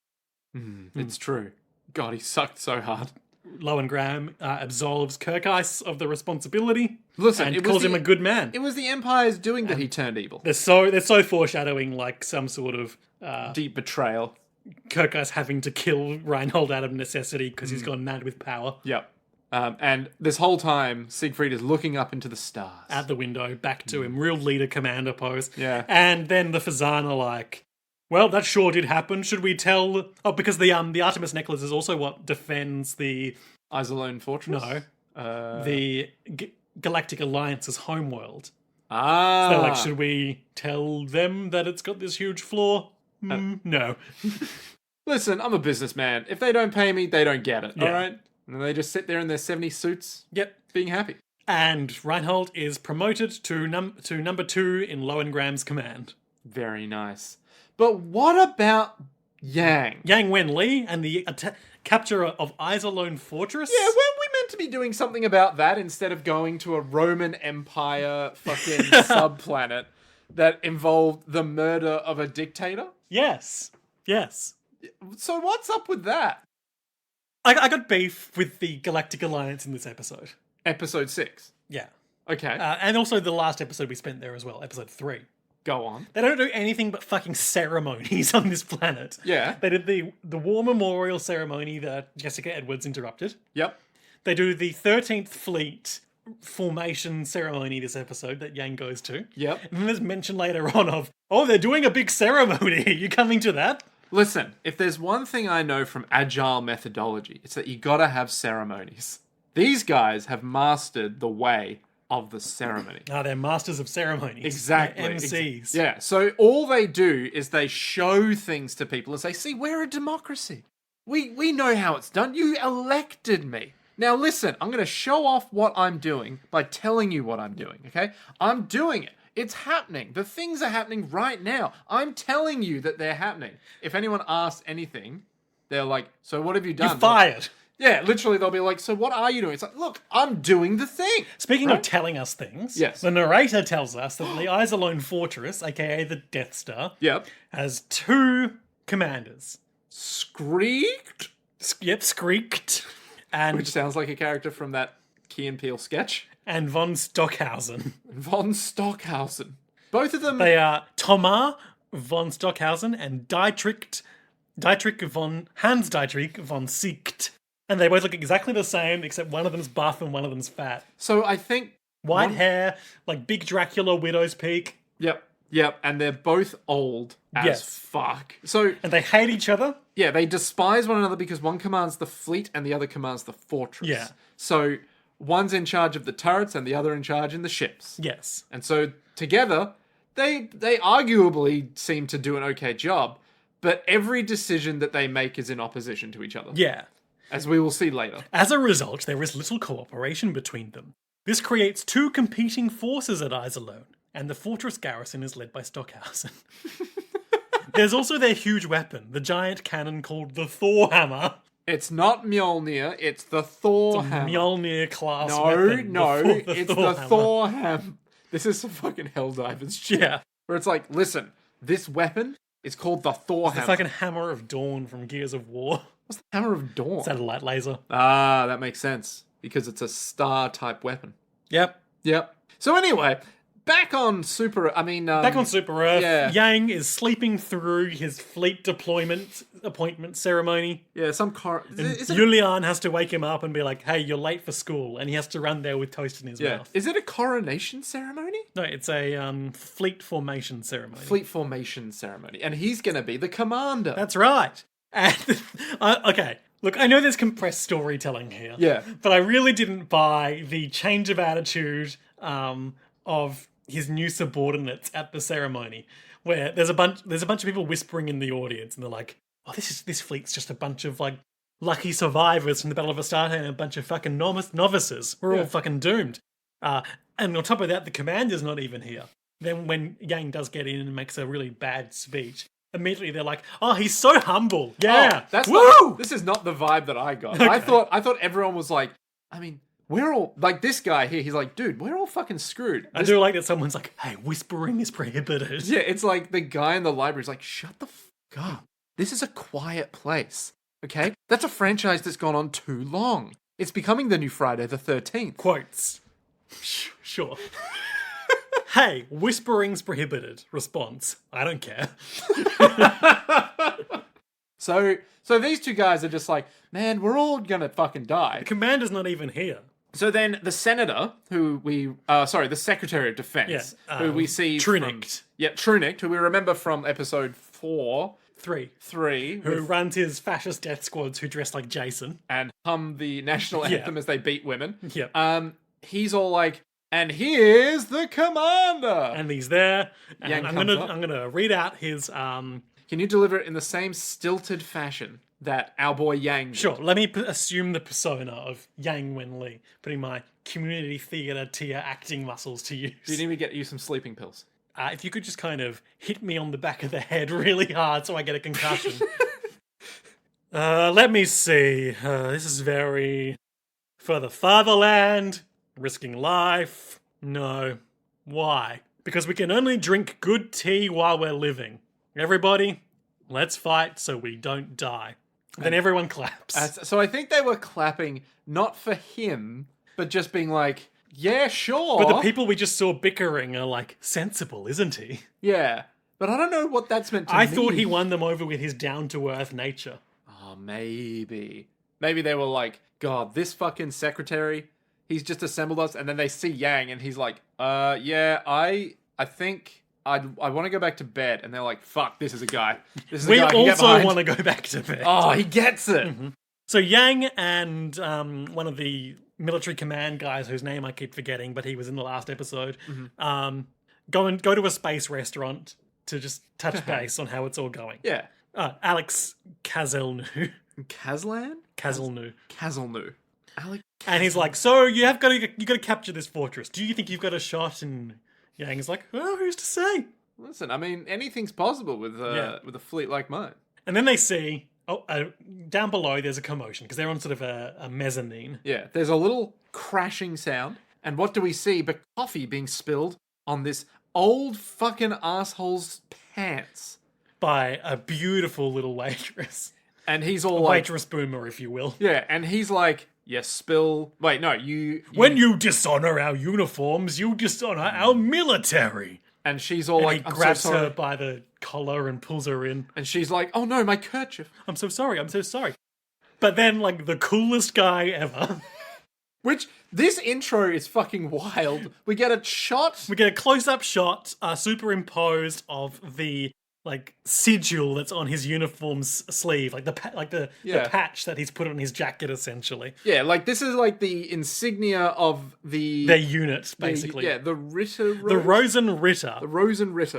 It's true. God, he sucked so hard. Lowengram absolves Kirk Ice of the responsibility Listen, and it was calls him the- a good man. It was the Empire's doing that he turned evil. They're so foreshadowing like some sort of Deep betrayal. Kirk Ice having to kill Reinhold out of necessity because he's gone mad with power. Yep. And this whole time, Siegfried is looking up into the stars. Out the window, back to him, real leader commander pose. Yeah. And then the Fazan are like, well, that sure did happen. Should we tell... Oh, because the Artemis necklace is also what defends the... Isolone Fortress? No. The Galactic Alliance's homeworld. Ah. So, like, should we tell them that it's got this huge flaw? No. Listen, I'm a businessman. If they don't pay me, they don't get it. Yeah. All right? And they just sit there in their 70 suits, Yep. being happy. And Reinhold is promoted to number 2 in Lohengram's command. Very nice. But what about Yang? Yang Wen Li and the capture of Isolone Fortress? Yeah, weren't we meant to be doing something about that instead of going to a Roman Empire fucking subplanet that involved the murder of a dictator? Yes. Yes. So what's up with that? I got beef with the Galactic Alliance in this episode. Episode 6. Yeah. Okay, And also the last episode we spent there as well, episode 3. go on. They don't do anything but fucking ceremonies on this planet. Yeah. They did the war memorial ceremony that Jessica Edwards interrupted. Yep. They do the 13th Fleet formation ceremony this episode that Yang goes to. Yep. And then there's mention later on of, oh, they're doing a big ceremony. Are you coming to that? Listen, if there's one thing I know from agile methodology, it's that you gotta have ceremonies. These guys have mastered the way of the ceremony. They're masters of ceremonies. Exactly. They're MCs. Yeah, so all they do is they show things to people and say, see, we're a democracy. We know how it's done. You elected me. Now listen, I'm going to show off what I'm doing by telling you what I'm doing, okay? I'm doing it. It's happening. The things are happening right now. I'm telling you that they're happening. If anyone asks anything, they're like, so what have you done? You're fired. Yeah, literally they'll be like, so what are you doing? It's like, look, I'm doing the thing. Speaking Right? of telling us things, Yes. the narrator tells us that the Isolone Fortress, aka the Death Star, Yep. has 2 commanders. Screeked? Yep, Skreeked and Which sounds like a character from that Key and Peele sketch. and von Stockhausen. Von Stockhausen. Both of them... They are Thomas von Stockhausen and Hans Dietrich von Siecht. And they both look exactly the same, except one of them's buff and one of them's fat. So I think... White hair, like big Dracula widow's peak. Yep. And they're both old as Yes. fuck. So, And they hate each other. yeah, they despise one another because one commands the fleet and the other commands the fortress. Yeah. So, one's in charge of the turrets and the other in charge in the ships. Yes. And so, together, they arguably seem to do an okay job, but every decision that they make is in opposition to each other. Yeah. As we will see later. As a result, there is little cooperation between them. This creates 2 competing forces at Isolone, and the fortress garrison is led by Stockhausen. There's also their huge weapon, the giant cannon called the Thor Hammer. It's not Mjolnir, it's the Thor hammer. Mjolnir class No, weapon. it's the hammer. Thor hammer. This is some fucking Helldivers shit. Yeah. Where it's like, listen, this weapon is called the Thor The hammer. fucking Hammer of Dawn from Gears of War. What's the Hammer of Dawn? Satellite laser. Ah, that makes sense. Because it's a star-type weapon. Yep. Yep. So anyway, back on Super... Back on Super Earth, yeah. Yang is sleeping through his fleet deployment appointment ceremony. Yeah, some... Is it, Julian has to wake him up and be like, hey, you're late for school. And he has to run there with toast in his yeah. mouth. Is it a coronation ceremony? No, it's a fleet formation ceremony. Fleet formation ceremony. And he's going to be the commander. That's right. And okay, look, I know there's compressed storytelling here. Yeah. But I really didn't buy the change of attitude of his new subordinates at the ceremony, where there's a bunch of people whispering in the audience, and they're like, "Oh, this fleet's just a bunch of like lucky survivors from the Battle of Astarte and a bunch of fucking novices. We're all fucking doomed." And on top of that, the commander's not even here. Then when Yang does get in and makes a really bad speech, immediately they're like, "Oh, he's so humble." Yeah, This is not the vibe that I got. I thought everyone was like, I mean, we're all like this guy here. He's like, dude, we're all fucking screwed. I do like that someone's like, "Hey, whispering is prohibited." Yeah, it's like the guy in the library's like, shut the fuck up. This is a quiet place. Okay, that's a franchise that's gone on too long. It's becoming the new Friday the 13th. Quotes. Sure. Hey, whispering's prohibited. Response. I don't care. So these two guys are just like, man, we're all gonna fucking die. The commander's not even here. So then the senator, the Secretary of Defense, who we see Trunicht. Trunicht, who we remember from episode 3, who runs his fascist death squads who dress like Jason. And hum the national anthem as they beat women. Yeah. He's all like, and here's the commander. And he's there. And Yang I'm comes up. gonna read out his Can you deliver it in the same stilted fashion that our boy Yang did? Sure, let me assume the persona of Yang Wenli, putting my community theatre tier acting muscles to use. Do you need me to get you some sleeping pills? If you could just kind of hit me on the back of the head really hard so I get a concussion. Let me see. This is very... For the fatherland, risking life. No. Why? Because we can only drink good tea while we're living. Everybody, let's fight so we don't die. Then everyone claps. So I think they were clapping not for him, but just being like, yeah, sure. But the people we just saw bickering are like, sensible, isn't he? Yeah. But I don't know what that's meant to mean. I thought he won them over with his down-to-earth nature. Oh, maybe. Maybe they were like, God, this fucking secretary, he's just assembled us. And then they see Yang and he's like, yeah, I think I want to go back to bed. And they're like, fuck, this is a guy. This is We a guy I can get also behind. want to go back to bed. Oh, he gets it. Mm-hmm. So Yang and one of the military command guys whose name I keep forgetting, but he was in the last episode, go to a space restaurant to just touch base on how it's all going. Yeah. Alex Kazelnu. Kazlan? Kazelnu. Kazelnu. Alex. And he's like, so you got to capture this fortress. Do you think you've got a shot? And Yang's like, well, who's to say? Listen, I mean, anything's possible with a fleet like mine. And then they see, down below there's a commotion because they're on sort of a mezzanine. Yeah, there's a little crashing sound. And what do we see but coffee being spilled on this old fucking asshole's pants? By a beautiful little waitress. And he's all like... Waitress boomer, if you will. Yeah, and he's like, yes, spill... Wait, no, you... When you dishonor our uniforms, you dishonor our military. And she's all And like, he grabs her by the collar and pulls her in. And she's like, oh no, my kerchief. I'm so sorry. But then, like, the coolest guy ever... Which, this intro is fucking wild. We get a shot... We get a close-up shot, superimposed of the... like sigil that's on his uniform's sleeve, like the patch that he's put on his jacket, essentially. Yeah, like this is like the insignia of their unit, basically. The Ritter, the Rosen Ritter,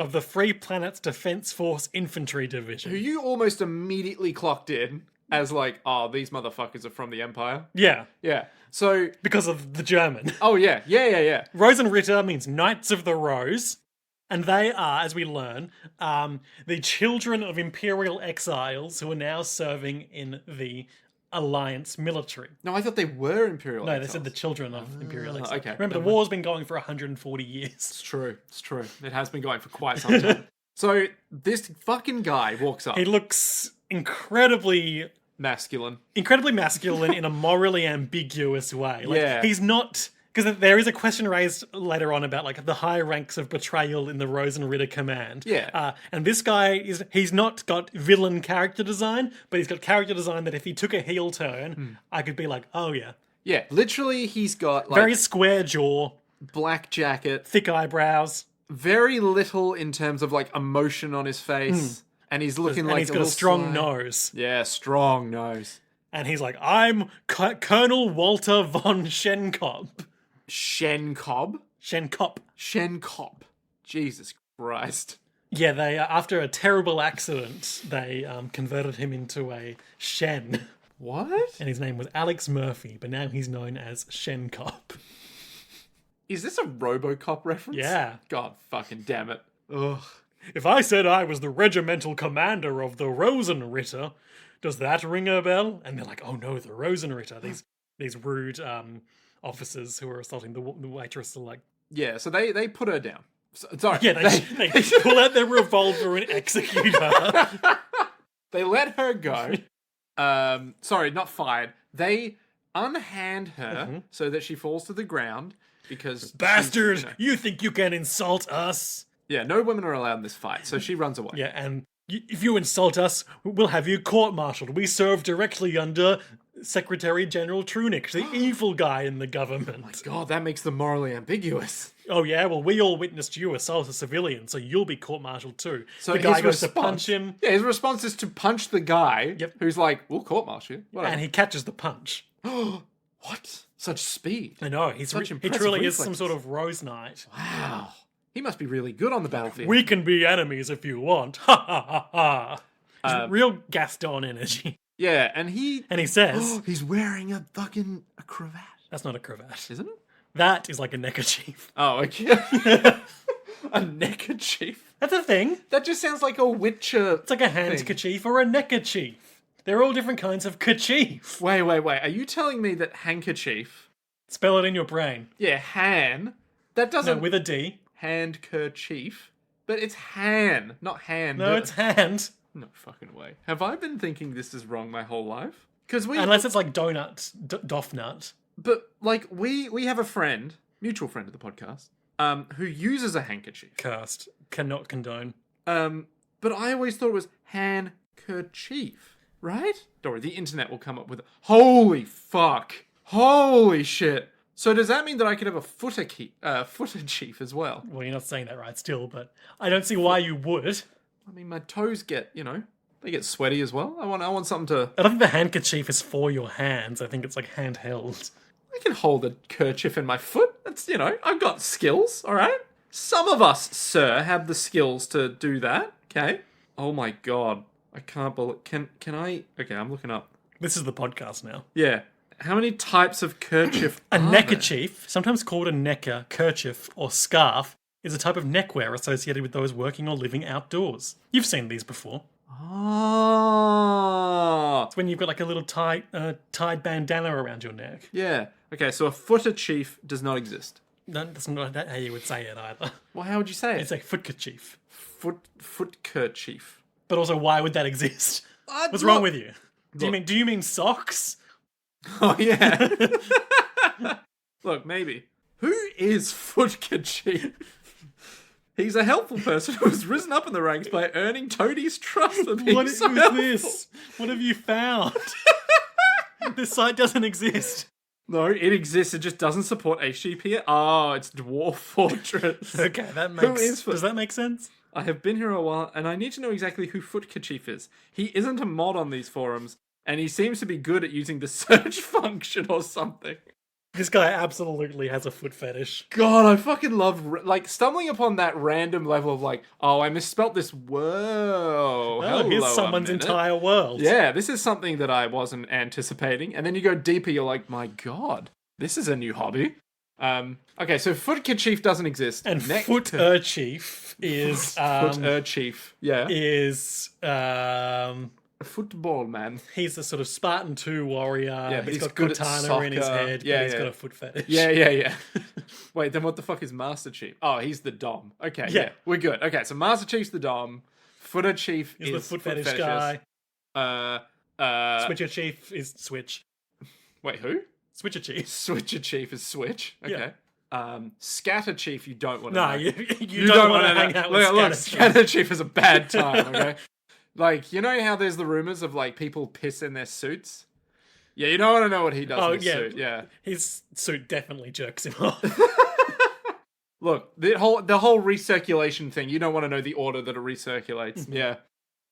of the Free Planet's Defense Force Infantry Division, who you almost immediately clocked in as like, oh, these motherfuckers are from the Empire. Yeah. So because of the German. Oh yeah. Rosen Ritter means Knights of the Rose. And they are, as we learn, the children of Imperial exiles who are now serving in the Alliance military. No, I thought they were Imperial exiles. They said the children of Imperial exiles. Okay. Remember, the war's been going for 140 years. It's true. It has been going for quite some time. So this fucking guy walks up. He looks incredibly masculine in a morally ambiguous way. Like, he's not... Because there is a question raised later on about like the high ranks of betrayal in the Rosen Ritter command. Yeah. And this guy he's not got villain character design, but he's got character design that if he took a heel turn, I could be like, oh yeah. Yeah, literally he's got like... very square jaw. Black jacket. Thick eyebrows. Very little in terms of like emotion on his face. And he's looking And like he's a got a little strong sly. nose. Yeah, strong nose. And he's like, I'm Colonel Walter von Schenkop. Shenkop? Schenkop. Shenkop. Jesus Christ. Yeah, they after a terrible accident, they converted him into a Shen. What? And his name was Alex Murphy, but now he's known as Schenkop. Is this a RoboCop reference? Yeah. God fucking damn it. Ugh. If I said I was the regimental commander of the Rosenritter, does that ring a bell? And they're like, oh no, the Rosenritter. These rude officers who are assaulting the waitress are like... Yeah, so they put her down. Sorry. Yeah, they pull out their revolver and execute her. They let her go. Sorry, not fired. They unhand her so that she falls to the ground because... Bastard! You think you can insult us? Yeah, no women are allowed in this fight, so she runs away. Yeah, and if you insult us, we'll have you court-martialed. We serve directly under Secretary General Trunick, the evil guy in the government. God, that makes them morally ambiguous. Oh yeah, well we all witnessed you assault a civilian, so you'll be court-martialed too. So the guy his goes response, to punch him. Yeah, his response is to punch the guy who's like, we'll court-martial you. Whatever. And he catches the punch. What? Such speed. I know, he truly is some sort of Rose Knight. Wow. He must be really good on the battlefield. We can be enemies if you want. Ha ha ha ha. Real Gaston energy. Yeah, and he says... he's wearing a cravat. That's not a cravat. Isn't it? That is like a neckerchief. Oh, okay. A neckerchief? That's a thing. That just sounds like a Witcher. It's like a handkerchief or a neckerchief. They're all different kinds of kerchief. Wait. Are you telling me that handkerchief... Spell it in your brain. Yeah, that doesn't... No, with a D. Handkerchief. But it's han, not hand. No, it's hand. No fucking way. Have I been thinking this is wrong my whole life? Because Unless it's like donut, doff nut. But, like, we have a friend, mutual friend of the podcast, who uses a handkerchief. Cursed. Cannot condone. But I always thought it was handkerchief, right? Dory, the internet will come up with... Holy fuck. Holy shit. So does that mean that I could have a Footkerchief as well? Well, you're not saying that right still, but I don't see why you would. I mean, my toes get, they get sweaty as well. I want something to... I don't think the handkerchief is for your hands. I think it's like handheld. I can hold a kerchief in my foot. That's, I've got skills, all right? Some of us, sir, have the skills to do that, okay? Oh my God. I can't believe... Can I... Okay, I'm looking up. This is the podcast now. Yeah. How many types of kerchief A are neckerchief, sometimes called a necker, kerchief, or scarf, is a type of neckwear associated with those working or living outdoors. You've seen these before. Oh. It's when you've got like a little tied bandana around your neck. Yeah. Okay, so a Footkerchief does not exist. No, that's not how you would say it either. Well, how would you say it? It's a footkerchief. Footkerchief. But also, why would that exist? What's wrong with you? Do you mean socks? Oh, yeah. Look, maybe. Who is Footkerchief? He's a helpful person who has risen up in the ranks by earning Toadie's trust for being so helpful. This? What have you found? This site doesn't exist. No, it exists. It just doesn't support HTTP. Oh, it's Dwarf Fortress. Okay, does that make sense? I have been here a while, and I need to know exactly who Footkerchief is. He isn't a mod on these forums, and he seems to be good at using the search function or something. This guy absolutely has a foot fetish. God, I fucking love, stumbling upon that random level of oh, I misspelt this. Whoa. Oh, here's someone's entire world. Yeah, this is something that I wasn't anticipating. And then you go deeper, you're like, my God, this is a new hobby. Okay, so Footkerchief doesn't exist. And Footkerchief is... Footkerchief, yeah. Is... Football man. He's the sort of Spartan 2 warrior. Yeah, but he's got katana in his head, but he's got a foot fetish. Yeah. Wait, then what the fuck is Master Chief? Oh, he's the Dom. Okay, yeah. We're good. Okay, so Master Chief's the Dom. Footkerchief is the foot fetish guy. Switcher Chief is Switch. Wait, who? Switcher Chief. Switcher Chief is Switch. Okay. Yeah. Scatter Chief, you don't want to know. No, you don't want to hang out with Look, Scatter Chief is a bad time, okay? You know how there's the rumors of, people piss in their suits? Yeah, you don't want to know what he does in his suit, yeah. His suit definitely jerks him off. Look, the whole recirculation thing, you don't want to know the order that it recirculates, yeah.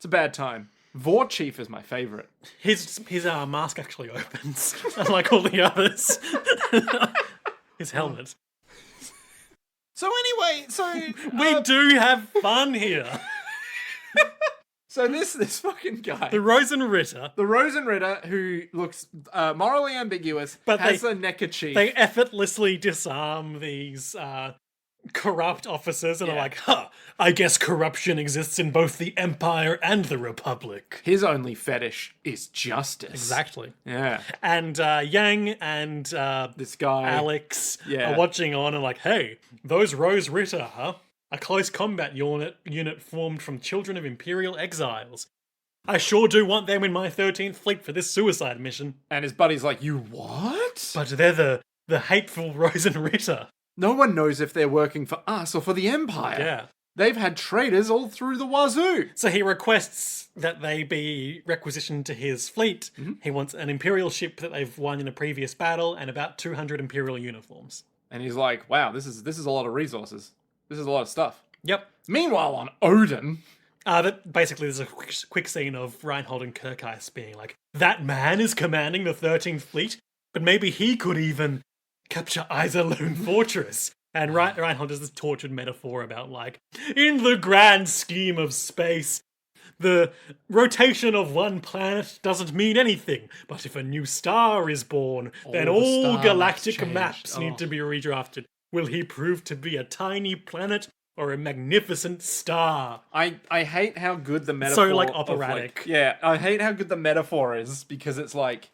It's a bad time. Footkerchief is my favorite. His mask actually opens, unlike all the others. His helmet. So anyway, We do have fun here. So this fucking guy, The Rosenritter. the Rosenritter, who looks morally ambiguous, But has a neckerchief. They effortlessly disarm these corrupt officers and are like, I guess corruption exists in both the Empire and the Republic. His only fetish is justice. Exactly. Yeah. And Yang and This guy, Alex Yeah. are watching on and like, hey, those Rose Ritter, huh? A close combat unit formed from children of Imperial exiles. I sure do want them in my 13th Fleet for this suicide mission. and his buddy's like, you what? But they're the hateful Rosenritter. No one knows if they're working for us or for the Empire. Yeah. They've had traitors all through the wazoo. So he requests that they be requisitioned to his fleet. He wants an Imperial ship that they've won in a previous battle and about 200 Imperial uniforms. And he's like, wow, this is a lot of resources. This is a lot of stuff. Yep. Meanwhile, on Odin, Basically, there's a quick scene of Reinhold and Kirkheis being like, that man is commanding the 13th Fleet, but maybe he could even capture Iserlohn Fortress. And Reinhold has this tortured metaphor about, like, in the grand scheme of space, the rotation of one planet doesn't mean anything. But if a new star is born, then All the all stars galactic changed. maps need to be redrafted. Will he prove to be a tiny planet or a magnificent star? I hate how good the metaphor So, like, of, operatic. yeah, I hate how good the metaphor is because it's like,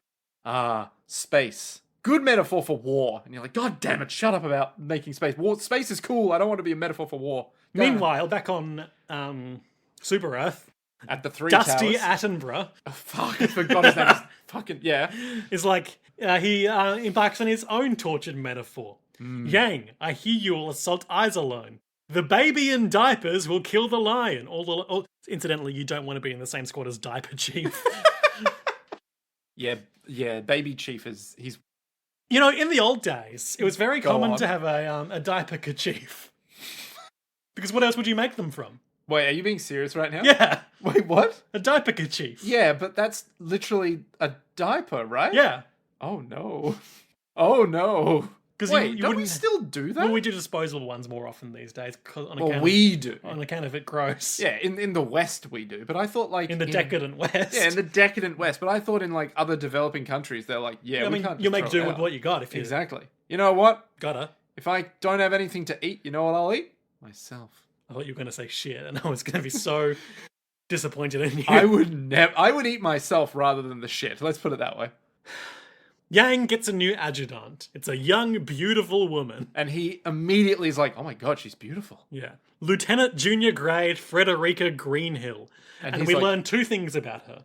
space. Good metaphor for war. And you're like, God damn it, shut up about making space. Space is cool. I don't want to be a metaphor for war. Meanwhile, back on Super Earth, At the three Dusty towers. Attenborough Oh, fuck, I forgot his name. Fucking, yeah. is like, he embarks on his own tortured metaphor. Yang, I hear you will assault Iserlohn. The baby in diapers will kill the lion. Incidentally, you don't want to be in the same squad as Diaper Chief. Yeah, Baby Chief he's... You know, in the old days, it was very common on. to have a diaper kerchief. Because what else would you make them from? Wait, are you being serious right now? Yeah, Wait, what? a diaper kerchief. Yeah, but that's literally a diaper, right? Yeah. Oh, no. Oh, no. Because Wait, you don't we wouldn't... still do that? Well, we do disposable ones more often these days. Well, we do. On account of it gross. Yeah, in the West we do, but I thought like In the decadent West. Yeah, in the decadent West, but I thought in like other developing countries they're like, yeah, I we mean, can't. you just make throw do it with out. what you got if you Exactly. You know what? gotta. If I don't have anything to eat, you know what I'll eat? Myself. I thought you were going to say shit, and I was going to be so disappointed in you. I would eat myself rather than the shit. Let's put it that way. Yang gets a new adjutant. It's a young, beautiful woman. And he immediately is like, oh my god, she's beautiful. Yeah. Lieutenant Junior Grade Frederica Greenhill. And he's we like- learn two things about her.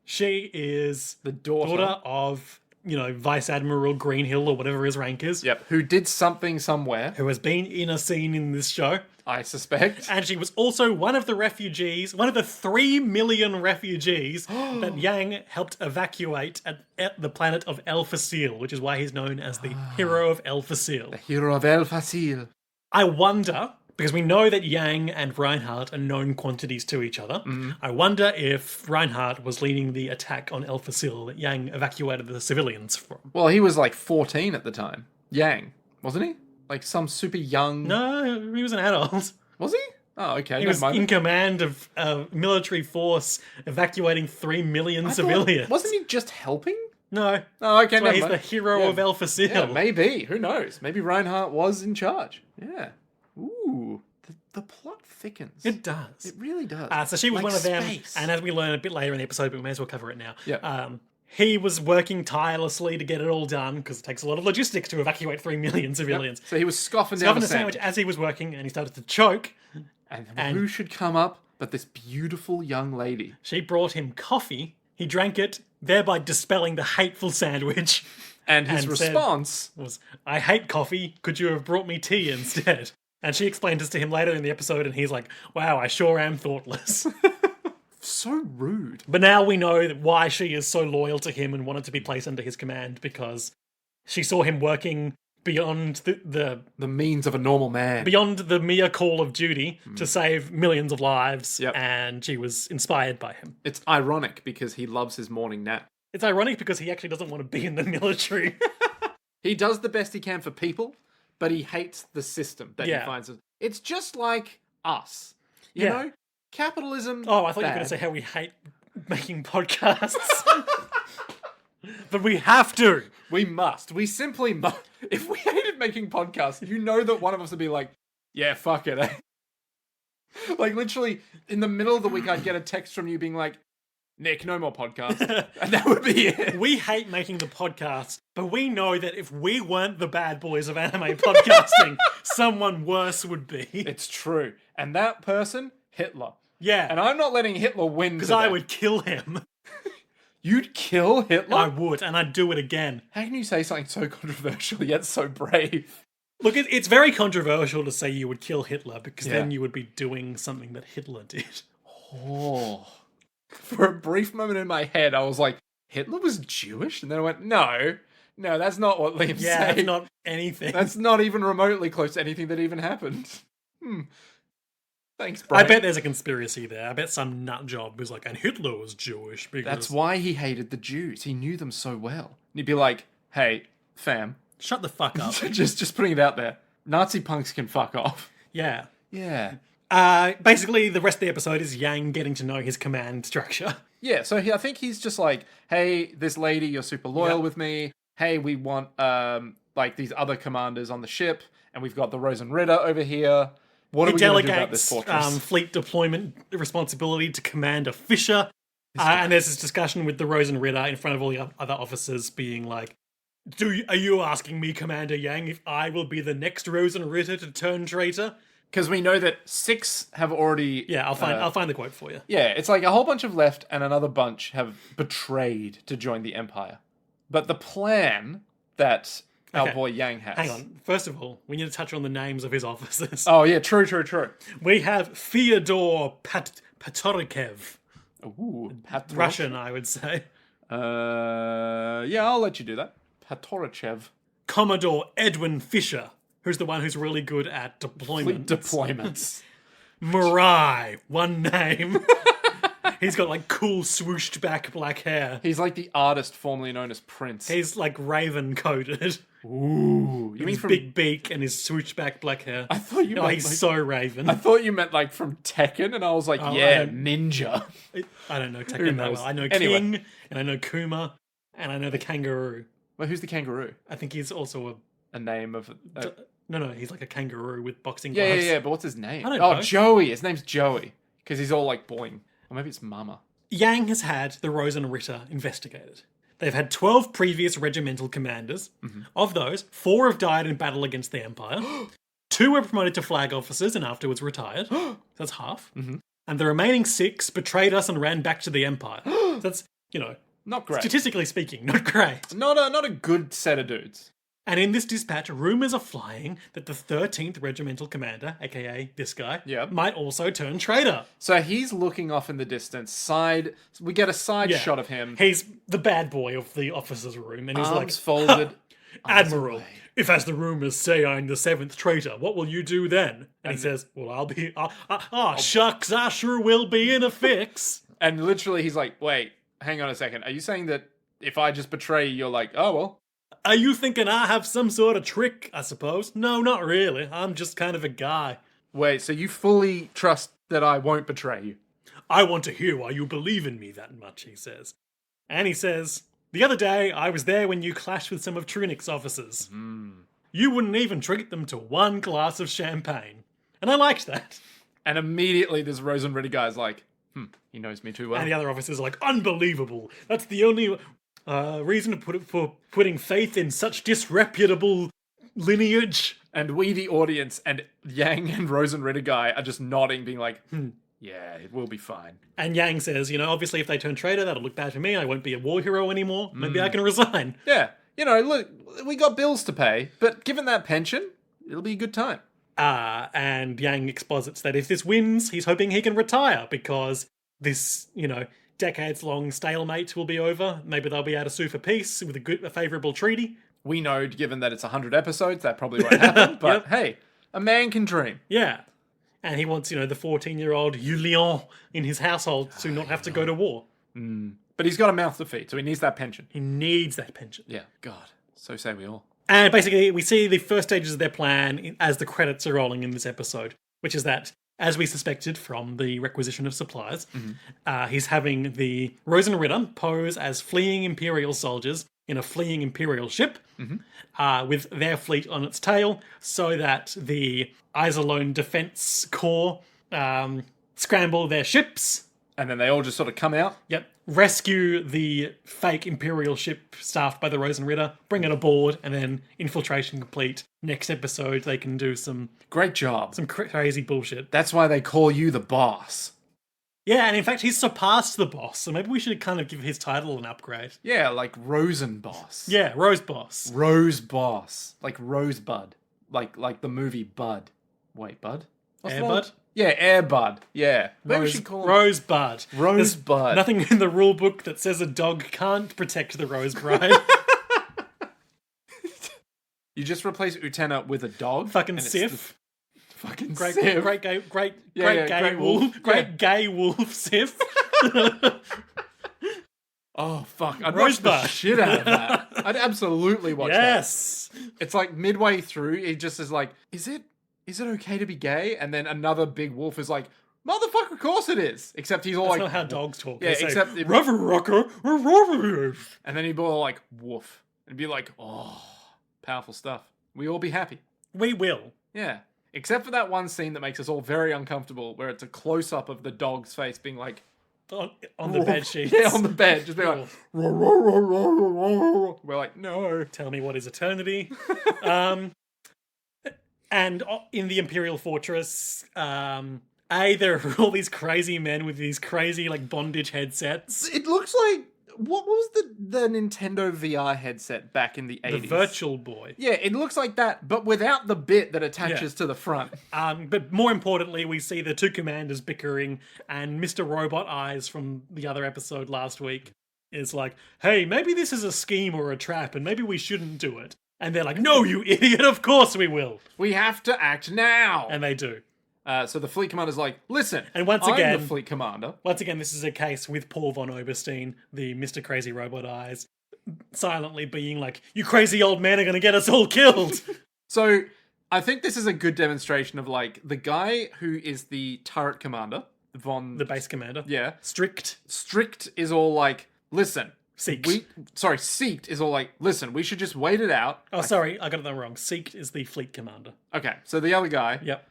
She is The daughter. daughter of, Vice Admiral Greenhill or whatever his rank is, Yep. Who did something somewhere, who has been in a scene in this show. I suspect. And she was also one of the refugees, one of the 3 million refugees that Yang helped evacuate at the planet of El Facil, which is why he's known as the hero of El Facil. Hero of El Facil. I wonder, because we know that Yang and Reinhardt are known quantities to each other, I wonder if Reinhardt was leading the attack on El Facil that Yang evacuated the civilians from. Well, he was like 14 at the time. Yang, wasn't he? Like some super young... No, he was an adult. Was he? Oh, okay. He was in command of a military force evacuating 3 million civilians. Wasn't he just helping? No. Oh, okay, That's why never he's mind. the hero Yeah. of El Facil. Yeah, maybe. Who knows? Maybe Reinhardt was in charge. Yeah. Ooh. The plot thickens. It does. It really does. So she was Like one of them, space. and as we learn a bit later in the episode, but we may as well cover it now. Yeah. He was working tirelessly to get it all done, because it takes a lot of logistics to evacuate 3 million civilians. So he was scoffing down Having the a sandwich sandwich. as he was working, and he started to choke. And who should come up but this beautiful young lady? She brought him coffee. He drank it, thereby dispelling the hateful sandwich. And his And said- response... Was, I hate coffee. Could you have brought me tea instead? And she explained this to him later in the episode, and he's like, wow, I sure am thoughtless. So rude. But now we know why she is so loyal to him and wanted to be placed under his command, because she saw him working beyond The means of a normal man. beyond the mere call of duty to save millions of lives, Yep. and she was inspired by him. It's ironic because he loves his morning nap. It's ironic because he actually doesn't want to be in the military. He does the best he can for people, but he hates the system that he Yeah. finds. It's just like us. You Yeah. know? Capitalism. Oh, I thought you were going bad. to say how we hate making podcasts. But we have to. We must. We simply must. If we hated making podcasts, you know that one of us would be like, yeah, fuck it, eh? Like, literally, in the middle of the week, I'd get a text from you being like, Nick, no more podcasts. And that would be it. We hate making the podcasts, but we know that if we weren't the bad boys of anime podcasting, someone worse would be. It's true. And that person, Hitler. Yeah, And I'm not letting Hitler win because today. I would kill him. You'd kill Hitler? I would, and I'd do it again. How can you say something so controversial yet so brave? Look, it's very controversial to say you would kill Hitler, because Yeah. then you would be doing something that Hitler did. Oh. For a brief moment in my head, I was like, Hitler was Jewish? And then I went, no, that's not what Liam Yeah, said. it's not anything. That's not even remotely close to anything that even happened. Thanks, Brian. I bet there's a conspiracy there. I bet some nut job was like, and Hitler was Jewish because... That's why he hated the Jews. He knew them so well. And he'd be like, hey, fam, Shut the fuck up. just putting it out there. Nazi punks can fuck off. Yeah. Yeah. Basically, the rest of the episode is Yang getting to know his command structure. Yeah, so I think he's just like, hey, this lady, you're super loyal Yeah. with me. Hey, we want like these other commanders on the ship, and we've got the Rosen Ritter over here. What are He we going to do about this delegates fortress? fleet deployment responsibility to Commander Fisher. And there's this discussion with the Rosen Ritter in front of all the other officers being like, are you asking me, Commander Yang, if I will be the next Rosen Ritter to turn traitor? Because we know that 6 have already... Yeah, I'll find the quote for you. Yeah, it's like a whole bunch have left, and another bunch have betrayed to join the Empire. But the plan that our Okay. boy Yang has... Hang on. First of all, we need to touch on the names of his officers. Oh, yeah, true. We have Fyodor Patorikev. Ooh, Russian, I would say. Yeah, I'll let you do that. Patorichev. Commodore Edwin Fisher, who's the one who's really good at deployment. Deployments. Mirai, one name. He's got like cool swooshed back black hair. He's like the artist formerly known as Prince. He's like raven coated. Ooh, you mean His from? big beak and his swooshed back black hair. I thought you Oh, meant he's like, so raven. I thought you meant like from Tekken, and I was like, Oh, I yeah, don't- ninja. I don't know Tekken that knows? well. I know Anyway. King, and I know Kuma, and I know the kangaroo. Well, who's the kangaroo? I think he's also A name of? no, he's like a kangaroo with boxing Yeah. gloves. But what's his name? I don't Oh, know. Joey. His name's Joey because he's all like boing, or maybe it's Mama. Yang has had the Rosen Ritter investigated. They've had 12 previous regimental commanders. Mm-hmm. Of those, 4 have died in battle against the Empire. 2 were promoted to flag officers and afterwards retired. That's half. Mm-hmm. And the remaining 6 betrayed us and ran back to the Empire. That's, Not great. statistically speaking, not great. Not a good set of dudes. And in this dispatch, rumours are flying that the 13th Regimental Commander, aka this guy, Yeah. might also turn traitor. So he's looking off in the distance. We get a side Yeah. shot of him. He's the bad boy of the officers' room, and he's Arms like, folded. Admiral, away. if as the rumours say I'm the 7th traitor, what will you do then? And he says, well, I'll be... shucks, I sure will be in a fix. And literally he's like, wait, hang on a second. Are you saying that if I just betray you, you're like, oh, well. Are you thinking I have some sort of trick, I suppose? No, not really. I'm just kind of a guy. Wait, so you fully trust that I won't betray you? I want to hear why you believe in me that much, he says. And he says, the other day I was there when you clashed with some of Trunick's officers. You wouldn't even treat them to one glass of champagne. And I liked that. And immediately this Rosen Ritter guy's like, he knows me too well. And the other officers are like, unbelievable. That's the only reason for putting faith in such disreputable lineage. And we, the audience, and Yang and Rosen Ritter guy are just nodding, being like, yeah, it will be fine. And Yang says, obviously if they turn traitor, that'll look bad for me. I won't be a war hero anymore. Maybe I can resign. Yeah, look, we got bills to pay, but given that pension, it'll be a good time. And Yang exposits that if this wins, he's hoping he can retire because this, decades-long stalemate will be over. Maybe they'll be able to sue for peace with a favourable treaty. We know, given that it's 100 episodes, that probably won't happen. But hey, a man can dream. Yeah. And he wants, the 14-year-old Julien in his household to not have to go to war. But he's got a mouth to feed, so he needs that pension. He needs that pension. Yeah, God. So say we all. And basically, we see the first stages of their plan as the credits are rolling in this episode, which is that, as we suspected from the requisition of supplies, he's having the Rosen Ritter pose as fleeing Imperial soldiers in a fleeing Imperial ship with their fleet on its tail, so that the Iserlohn Defense Corps scramble their ships. And then they all just sort of come out. Yep. Rescue the fake Imperial ship staffed by the Rosen Ritter, bring it aboard, and then infiltration complete. Next episode, they can do some Great job. crazy bullshit. That's why they call you the boss. Yeah, and in fact, he's surpassed the boss, so maybe we should kind of give his title an upgrade. Yeah, like Rosen Boss. Yeah, Rose Boss. Rose Boss. Like Rosebud. Like the movie Bud. Wait, Bud? What's the Airbud? name? Yeah, Airbud. Yeah. Maybe we should call him Rosebud. There's Rosebud. nothing in the rule book that says a dog can't protect the Rose Bride. You just replace Utena with a dog. Fucking and it's Sif. Fucking Great Sif. gay wolf. Great gay wolf, Sif. Oh, fuck. I'd watch the Rosebud. shit out of that. I'd absolutely watch that. Yes. It's like midway through, he just is like, is it okay to be gay? And then another big wolf is like, motherfucker, of course it is. Except he's all That's like... not how dogs talk. Yeah, They say, except... Rubber rocker, rubber. And then he'd be all like, woof. And be like, oh, powerful stuff. We all be happy. We will. Yeah. Except for that one scene that makes us all very uncomfortable, where it's a close-up of the dog's face being like... On the bed sheets. Yeah, on the bed. Just being like... We're like, no. Tell me what is eternity. And in the Imperial Fortress, there are all these crazy men with these crazy like bondage headsets. It looks like... What was the Nintendo VR headset back in the 80s? The Virtual Boy. Yeah, it looks like that, but without the bit that attaches to the front. But more importantly, we see the two commanders bickering, and Mr. Robot Eyes from the other episode last week is like, hey, maybe this is a scheme or a trap, and maybe we shouldn't do it. And they're like, no, you idiot, of course we will. We have to act now. And they do. So the fleet commander's like, listen, and once I'm again, the fleet commander. Once again, this is a case with Paul von Oberstein, the Mr. Crazy Robot Eyes, silently being like, you crazy old man are going to get us all killed. So I think this is a good demonstration of like the guy who is the turret commander, the base commander. Yeah. Strict is all like, listen. Seeked. Seeked is all like, listen, we should just wait it out. Oh, sorry, I got it wrong. Seeked is the fleet commander. Okay, so the other guy... Yep.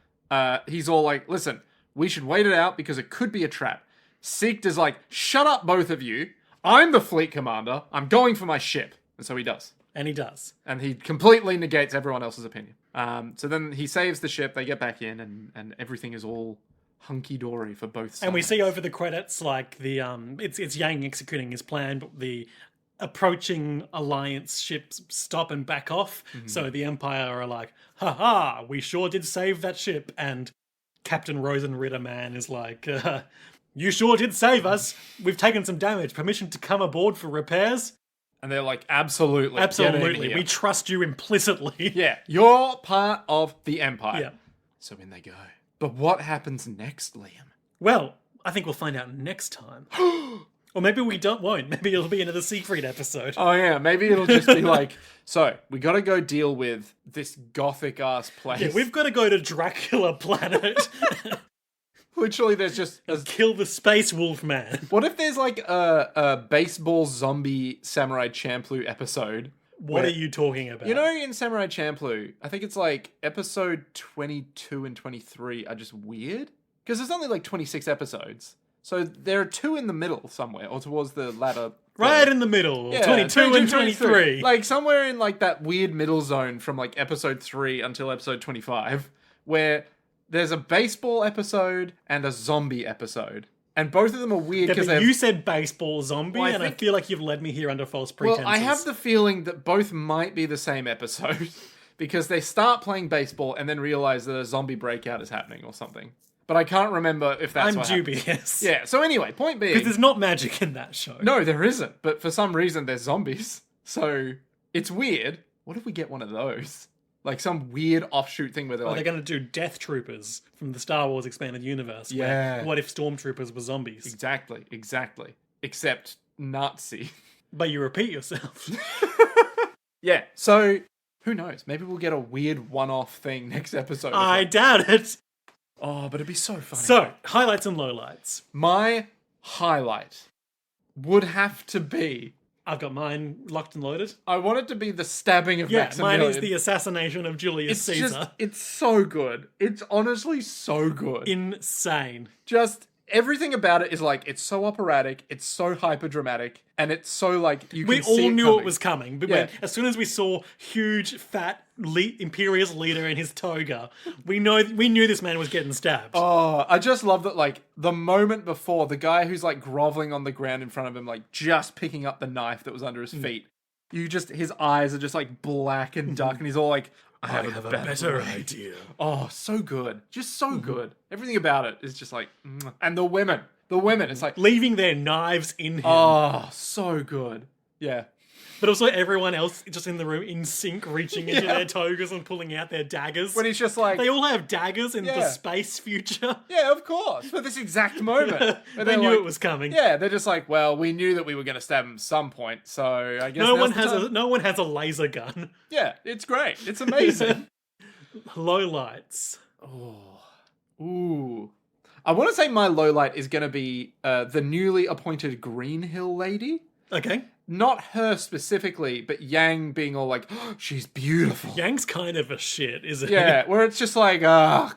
He's all like, listen, we should wait it out because it could be a trap. Seeked is like, shut up, both of you. I'm the fleet commander. I'm going for my ship. And so he does. And he does. And he completely negates everyone else's opinion. So then he saves the ship, they get back in, and everything is all hunky-dory for both sides. And we see over the credits, like, the it's Yang executing his plan, but the approaching alliance ships stop and back off. So the Empire are like, haha, we sure did save that ship. And Captain Rosen Ritter man is like, you sure did save us. We've taken some damage. Permission to come aboard for repairs? And they're like, absolutely. Absolutely. We trust you implicitly. Yeah, you're part of the Empire. Yeah. So in they go. But what happens next, Liam? Well, I think we'll find out next time. Or maybe we won't. Maybe it'll be another Siegfried episode. Oh yeah, maybe it'll just be like, so we gotta go deal with this gothic-ass place. Yeah, we've got to go to Dracula Planet. Literally, there's just... kill the Space Wolf Man. What if there's like a baseball zombie Samurai Champloo episode? What are you talking about? You know, in Samurai Champloo, I think it's like episode 22 and 23 are just weird. Because there's only like 26 episodes. So there are two in the middle somewhere, or towards the latter. Right in the middle. Yeah, 22 and 23. Like somewhere in like that weird middle zone from like episode 3 until episode 25, where there's a baseball episode and a zombie episode. And both of them are weird because you said baseball zombie, Well, and I feel like you've led me here under false pretenses. Well, I have the feeling that both might be the same episode because they start playing baseball and then realize that a zombie breakout is happening or something. But I can't remember if that's what happened. dubious. Yeah, so anyway, point being... Because there's not magic in that show. No, there isn't. But for some reason, there's zombies. So it's weird. what if we get one of those? Like some weird offshoot thing where they're Are like, they going to do Death Troopers from the Star Wars Expanded Universe? Yeah. Where, what if Stormtroopers were zombies? exactly. Except Nazi. But you repeat yourself. Yeah. So who knows? Maybe we'll get a weird one-off thing next episode. I doubt it. Oh, but it'd be so funny. So, highlights and lowlights. My highlight would have to be, I've got mine locked and loaded. I want it to be the stabbing of Yeah, Maximilian. mine is the assassination of Julius Caesar. It's so good. It's honestly so good. Insane. Just everything about it is like, it's so operatic, it's so hyper dramatic, and it's so like you can We see all knew coming. it was coming. But Yeah. as soon as we saw huge, fat, imperious leader in his toga, we knew this man was getting stabbed. Oh, I just love that, like, the moment before, the guy who's, like, groveling on the ground in front of him, like, just picking up the knife that was under his feet. His eyes are just, like, black and dark, and he's all like, I have a better idea. Oh, so good. Just so good. Everything about it is just like, mwah. And the women, it's like, Leaving their knives in him. oh, so good. Yeah. But also everyone else just in the room in sync, reaching into Yeah. their togas and pulling out their daggers. When he's just like, They all have daggers in the Yeah. space future. yeah, of course, for this exact moment. And They they're knew like- it was coming. Yeah, they're just like, well, we knew that we were going to stab him at some point, so I guess No now's one the has time. no one has a laser gun. Yeah, it's great. It's amazing. Low lights. Ooh. I want to say my low light is going to be the newly appointed Green Hill lady. Okay. Not her specifically, but Yang being all like, oh, she's beautiful. Yang's kind of a shit, isn't he? Yeah, where it's just like,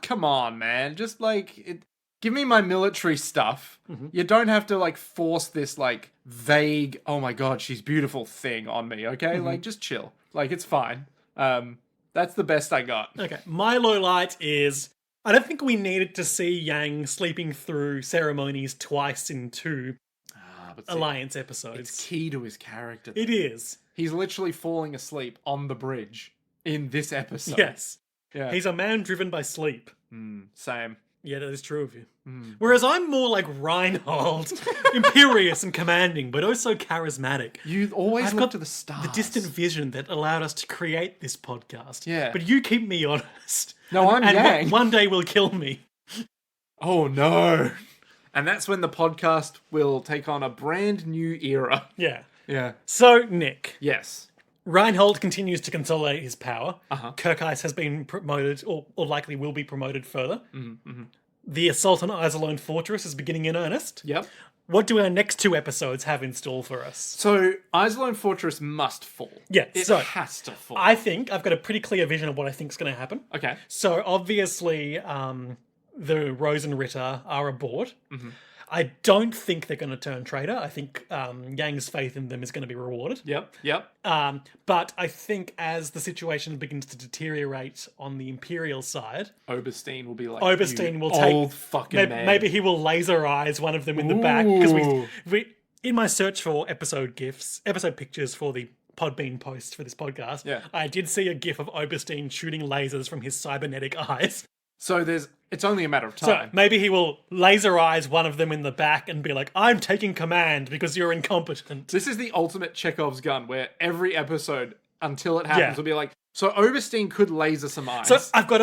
come on, man. Just like, give me my military stuff. You don't have to like force this like vague, oh my god, she's beautiful thing on me, okay? Like, just chill. Like, it's fine. That's the best I got. Okay. My low light is I don't think we needed to see Yang sleeping through ceremonies twice in two But see, Alliance episodes. it's key to his character. It is. He's literally falling asleep on the bridge in this episode. Yes. Yeah. He's a man driven by sleep. Same. Yeah, that is true of you. Whereas I'm more like Reinhold, imperious and commanding, but also charismatic. You always I've look got to the stars. The distant vision that allowed us to create this podcast. Yeah. But you keep me honest. No, I'm and Yang. one day will kill me. Oh no. And that's when the podcast will take on a brand new era. Yeah. Yeah. So, Nick, Yes. Reinhold continues to consolidate his power. Uh-huh. Kirkheis has been promoted, or likely will be promoted further. The assault on Iserlohn Fortress is beginning in earnest. Yep. What do our next two episodes have in store for us? So, Iserlohn Fortress must fall. Yeah, It so has to fall. I think I've got a pretty clear vision of what I think is going to happen. Okay. So obviously, the Rosenritter are aboard. I don't think they're going to turn traitor. I think Yang's faith in them is going to be rewarded. Yep. But I think as the situation begins to deteriorate on the Imperial side, Oberstein will be like, Oberstein "You will take- old fucking man. maybe he will laser eyes one of them in the back. Because Ooh. we in my search for episode pictures for the Podbean post for this podcast, Yeah. I did see a gif of Oberstein shooting lasers from his cybernetic eyes. So it's only a matter of So time. maybe he will laser eyes one of them in the back and be like, I'm taking command because you're incompetent. This is the ultimate Chekhov's gun, where every episode, until it happens, Yeah. will be like, so Oberstein could laser some eyes. So I've got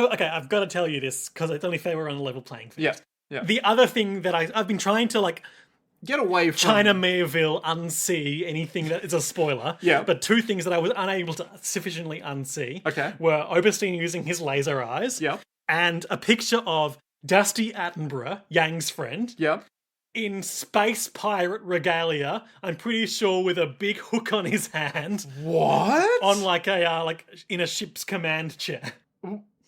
to tell you this because it's only fair we're on a level playing field. Yeah. The other thing that I've been trying to like Get away from China Mayerville unsee anything that is a spoiler. Yeah. But two things that I was unable to sufficiently unsee Okay. were Oberstein using his laser eyes Yep. and a picture of Dusty Attenborough, Yang's friend, Yep. in space pirate regalia. I'm pretty sure with a big hook on his hand What? on like in a ship's command chair.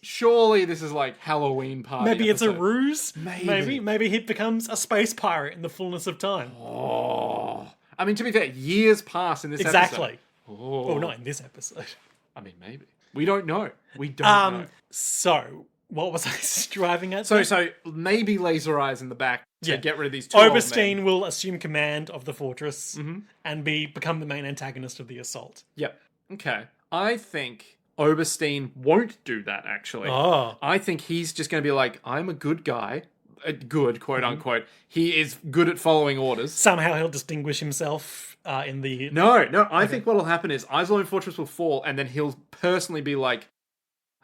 Surely this is like Halloween party. Maybe it's a episode. ruse. Maybe. Maybe he becomes a space pirate in the fullness of time. Oh. I mean, to be fair, years pass in this Exactly. episode. Oh. Well, not in this episode. I mean, maybe. We don't know. We don't know. So what was I striving at? So maybe laser eyes in the back to get rid of these two old men. Oberstein will assume command of the fortress and become the main antagonist of the assault. Yep. Okay. I think Oberstein won't do that, actually. Oh. I think he's just going to be like, I'm a good guy. good, quote unquote. He is good at following orders. Somehow he'll distinguish himself in the... No, I think what'll happen is Isolone Fortress will fall, and then he'll personally be like,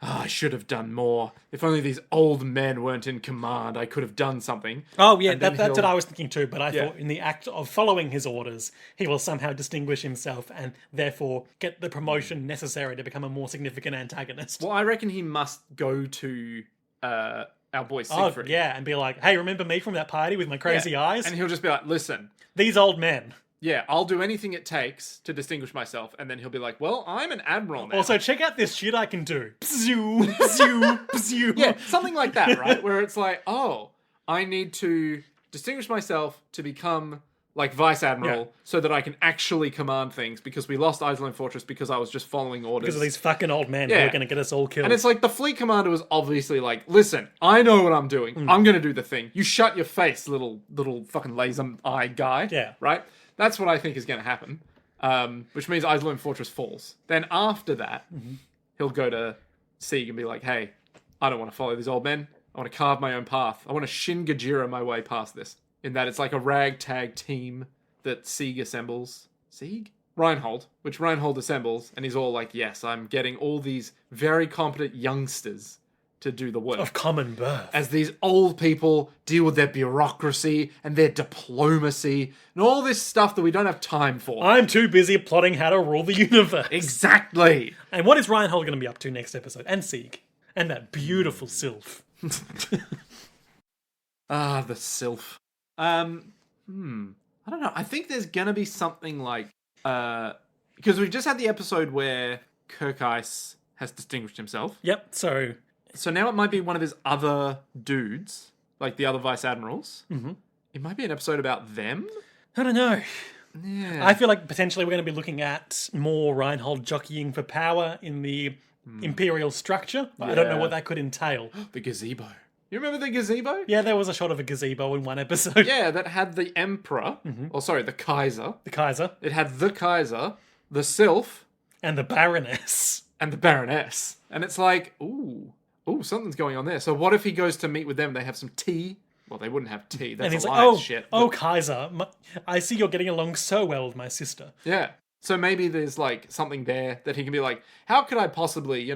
I should have done more. If only these old men weren't in command, I could have done something. Oh, yeah, that's what I was thinking too, but I thought in the act of following his orders, he will somehow distinguish himself and therefore get the promotion necessary to become a more significant antagonist. Well, I reckon he must go to our boy Siegfried. Oh, yeah, and be like, hey, remember me from that party with my crazy eyes? And he'll just be like, listen, these old men. yeah, I'll do anything it takes to distinguish myself. And then he'll be like, well, I'm an admiral now. Also, check out this shit I can do. Pzoo, pzoo, pzoo. Yeah, something like that, right? Where it's like, oh, I need to distinguish myself to become like vice admiral so that I can actually command things, because we lost Isolone Fortress because I was just following orders. Because of these fucking old men who are going to get us all killed. And it's like the fleet commander was obviously like, listen, I know what I'm doing. I'm going to do the thing. You shut your face, little fucking laser eye guy. Yeah. Right? That's what I think is going to happen. Which means Isolone Fortress falls. Then after that, he'll go to Sieg and be like, hey, I don't want to follow these old men. I want to carve my own path. I want to Shin Gajira my way past this. In that it's like a ragtag team that Sieg assembles. Sieg? Reinhold. Which Reinhold assembles, and he's all like, yes, I'm getting all these very competent youngsters to do the work. of common birth. As these old people deal with their bureaucracy and their diplomacy and all this stuff that we don't have time for. I'm too busy plotting how to rule the universe. Exactly. And what is Reinhold going to be up to next episode? And Sieg. And that beautiful sylph. Ah, the sylph. I don't know. I think there's gonna be something like, because we've just had the episode where Kirkice has distinguished himself. Yep, so now it might be one of his other dudes, like the other vice admirals. Mm-hmm. It might be an episode about them. I don't know. Yeah. I feel like potentially we're going to be looking at more Reinhold jockeying for power in the imperial structure. I don't know what that could entail. The gazebo. You remember the gazebo? Yeah, there was a shot of a gazebo in one episode. Yeah, that had the emperor, or sorry, the Kaiser. The Kaiser. It had the Kaiser, the sylph, And the Baroness. and the Baroness. And it's like, ooh, something's going on there. So what if he goes to meet with them? They have some tea. Well, they wouldn't have tea. That's And he's like, alliance shit. oh, Kaiser, I see you're getting along so well with my sister. Yeah. So maybe there's like something there that he can be like, how could I possibly,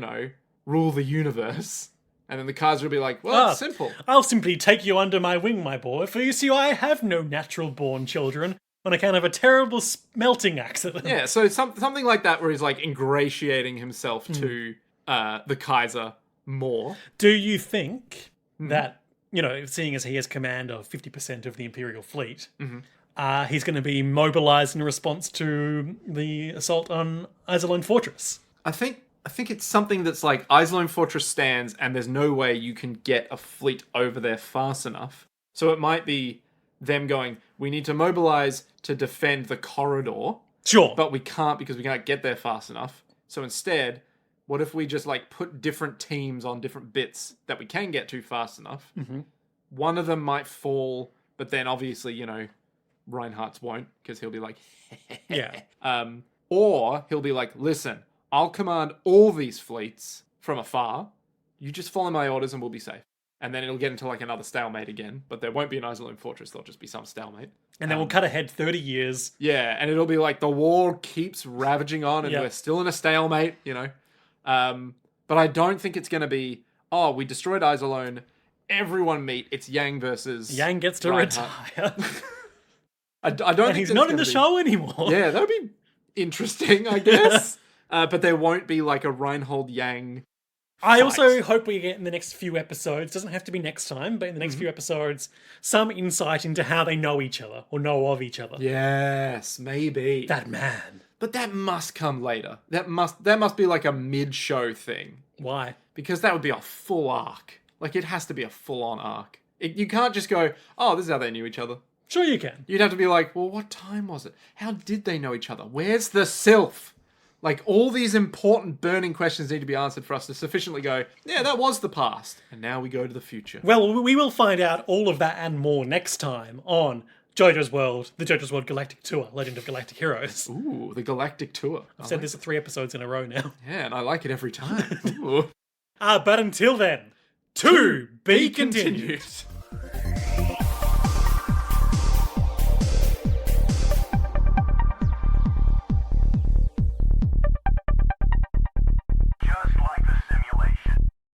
rule the universe? And then the Kaiser will be like, well, it's simple. I'll simply take you under my wing, my boy, for you see I have no natural-born children on account of a terrible smelting accident. Yeah, so something like that where he's like ingratiating himself to the Kaiser more. Do you think that, seeing as he has command of 50% of the Imperial fleet, he's going to be mobilized in response to the assault on Isolone Fortress? I think it's something that's like Isolone Fortress stands and there's no way you can get a fleet over there fast enough. So it might be them going, we need to mobilize to defend the corridor. Sure. But we can't because we can't get there fast enough. So instead, what if we just like put different teams on different bits that we can get to fast enough? Mm-hmm. One of them might fall, but then obviously, Reinhardt's won't because he'll be like, yeah. Or he'll be like, listen, I'll command all these fleets from afar. You just follow my orders and we'll be safe. And then it'll get into like another stalemate again. But there won't be an Isolone Fortress. There'll just be some stalemate. And then we'll cut ahead 30 years. Yeah, and it'll be like the war keeps ravaging on and we're still in a stalemate, But I don't think it's going to be, we destroyed Isolone. Everyone meet. It's Yang versus Yang gets to Reinhardt. retire. I don't think he's not in the show anymore. Yeah, that would be interesting, I guess. But there won't be like a Reinhold Yang fight. I also hope we get in the next few episodes, doesn't have to be next time, but in the next few episodes, some insight into how they know each other or know of each other. Yes, maybe. That man. But that must come later. That must be like a mid-show thing. Why? Because that would be a full arc. Like, it has to be a full-on arc. You can't just go, this is how they knew each other. Sure you can. You'd have to be like, well, what time was it? How did they know each other? Where's the sylph? Like, all these important burning questions need to be answered for us to sufficiently go, yeah, that was the past. And now we go to the future. Well, we will find out all of that and more next time on JoJo's World, the JoJo's World Galactic Tour, Legend of Galactic Heroes. Ooh, the Galactic Tour. I've said this 3 episodes in a row now. Yeah, and I like it every time. Ooh. But until then, to be continued.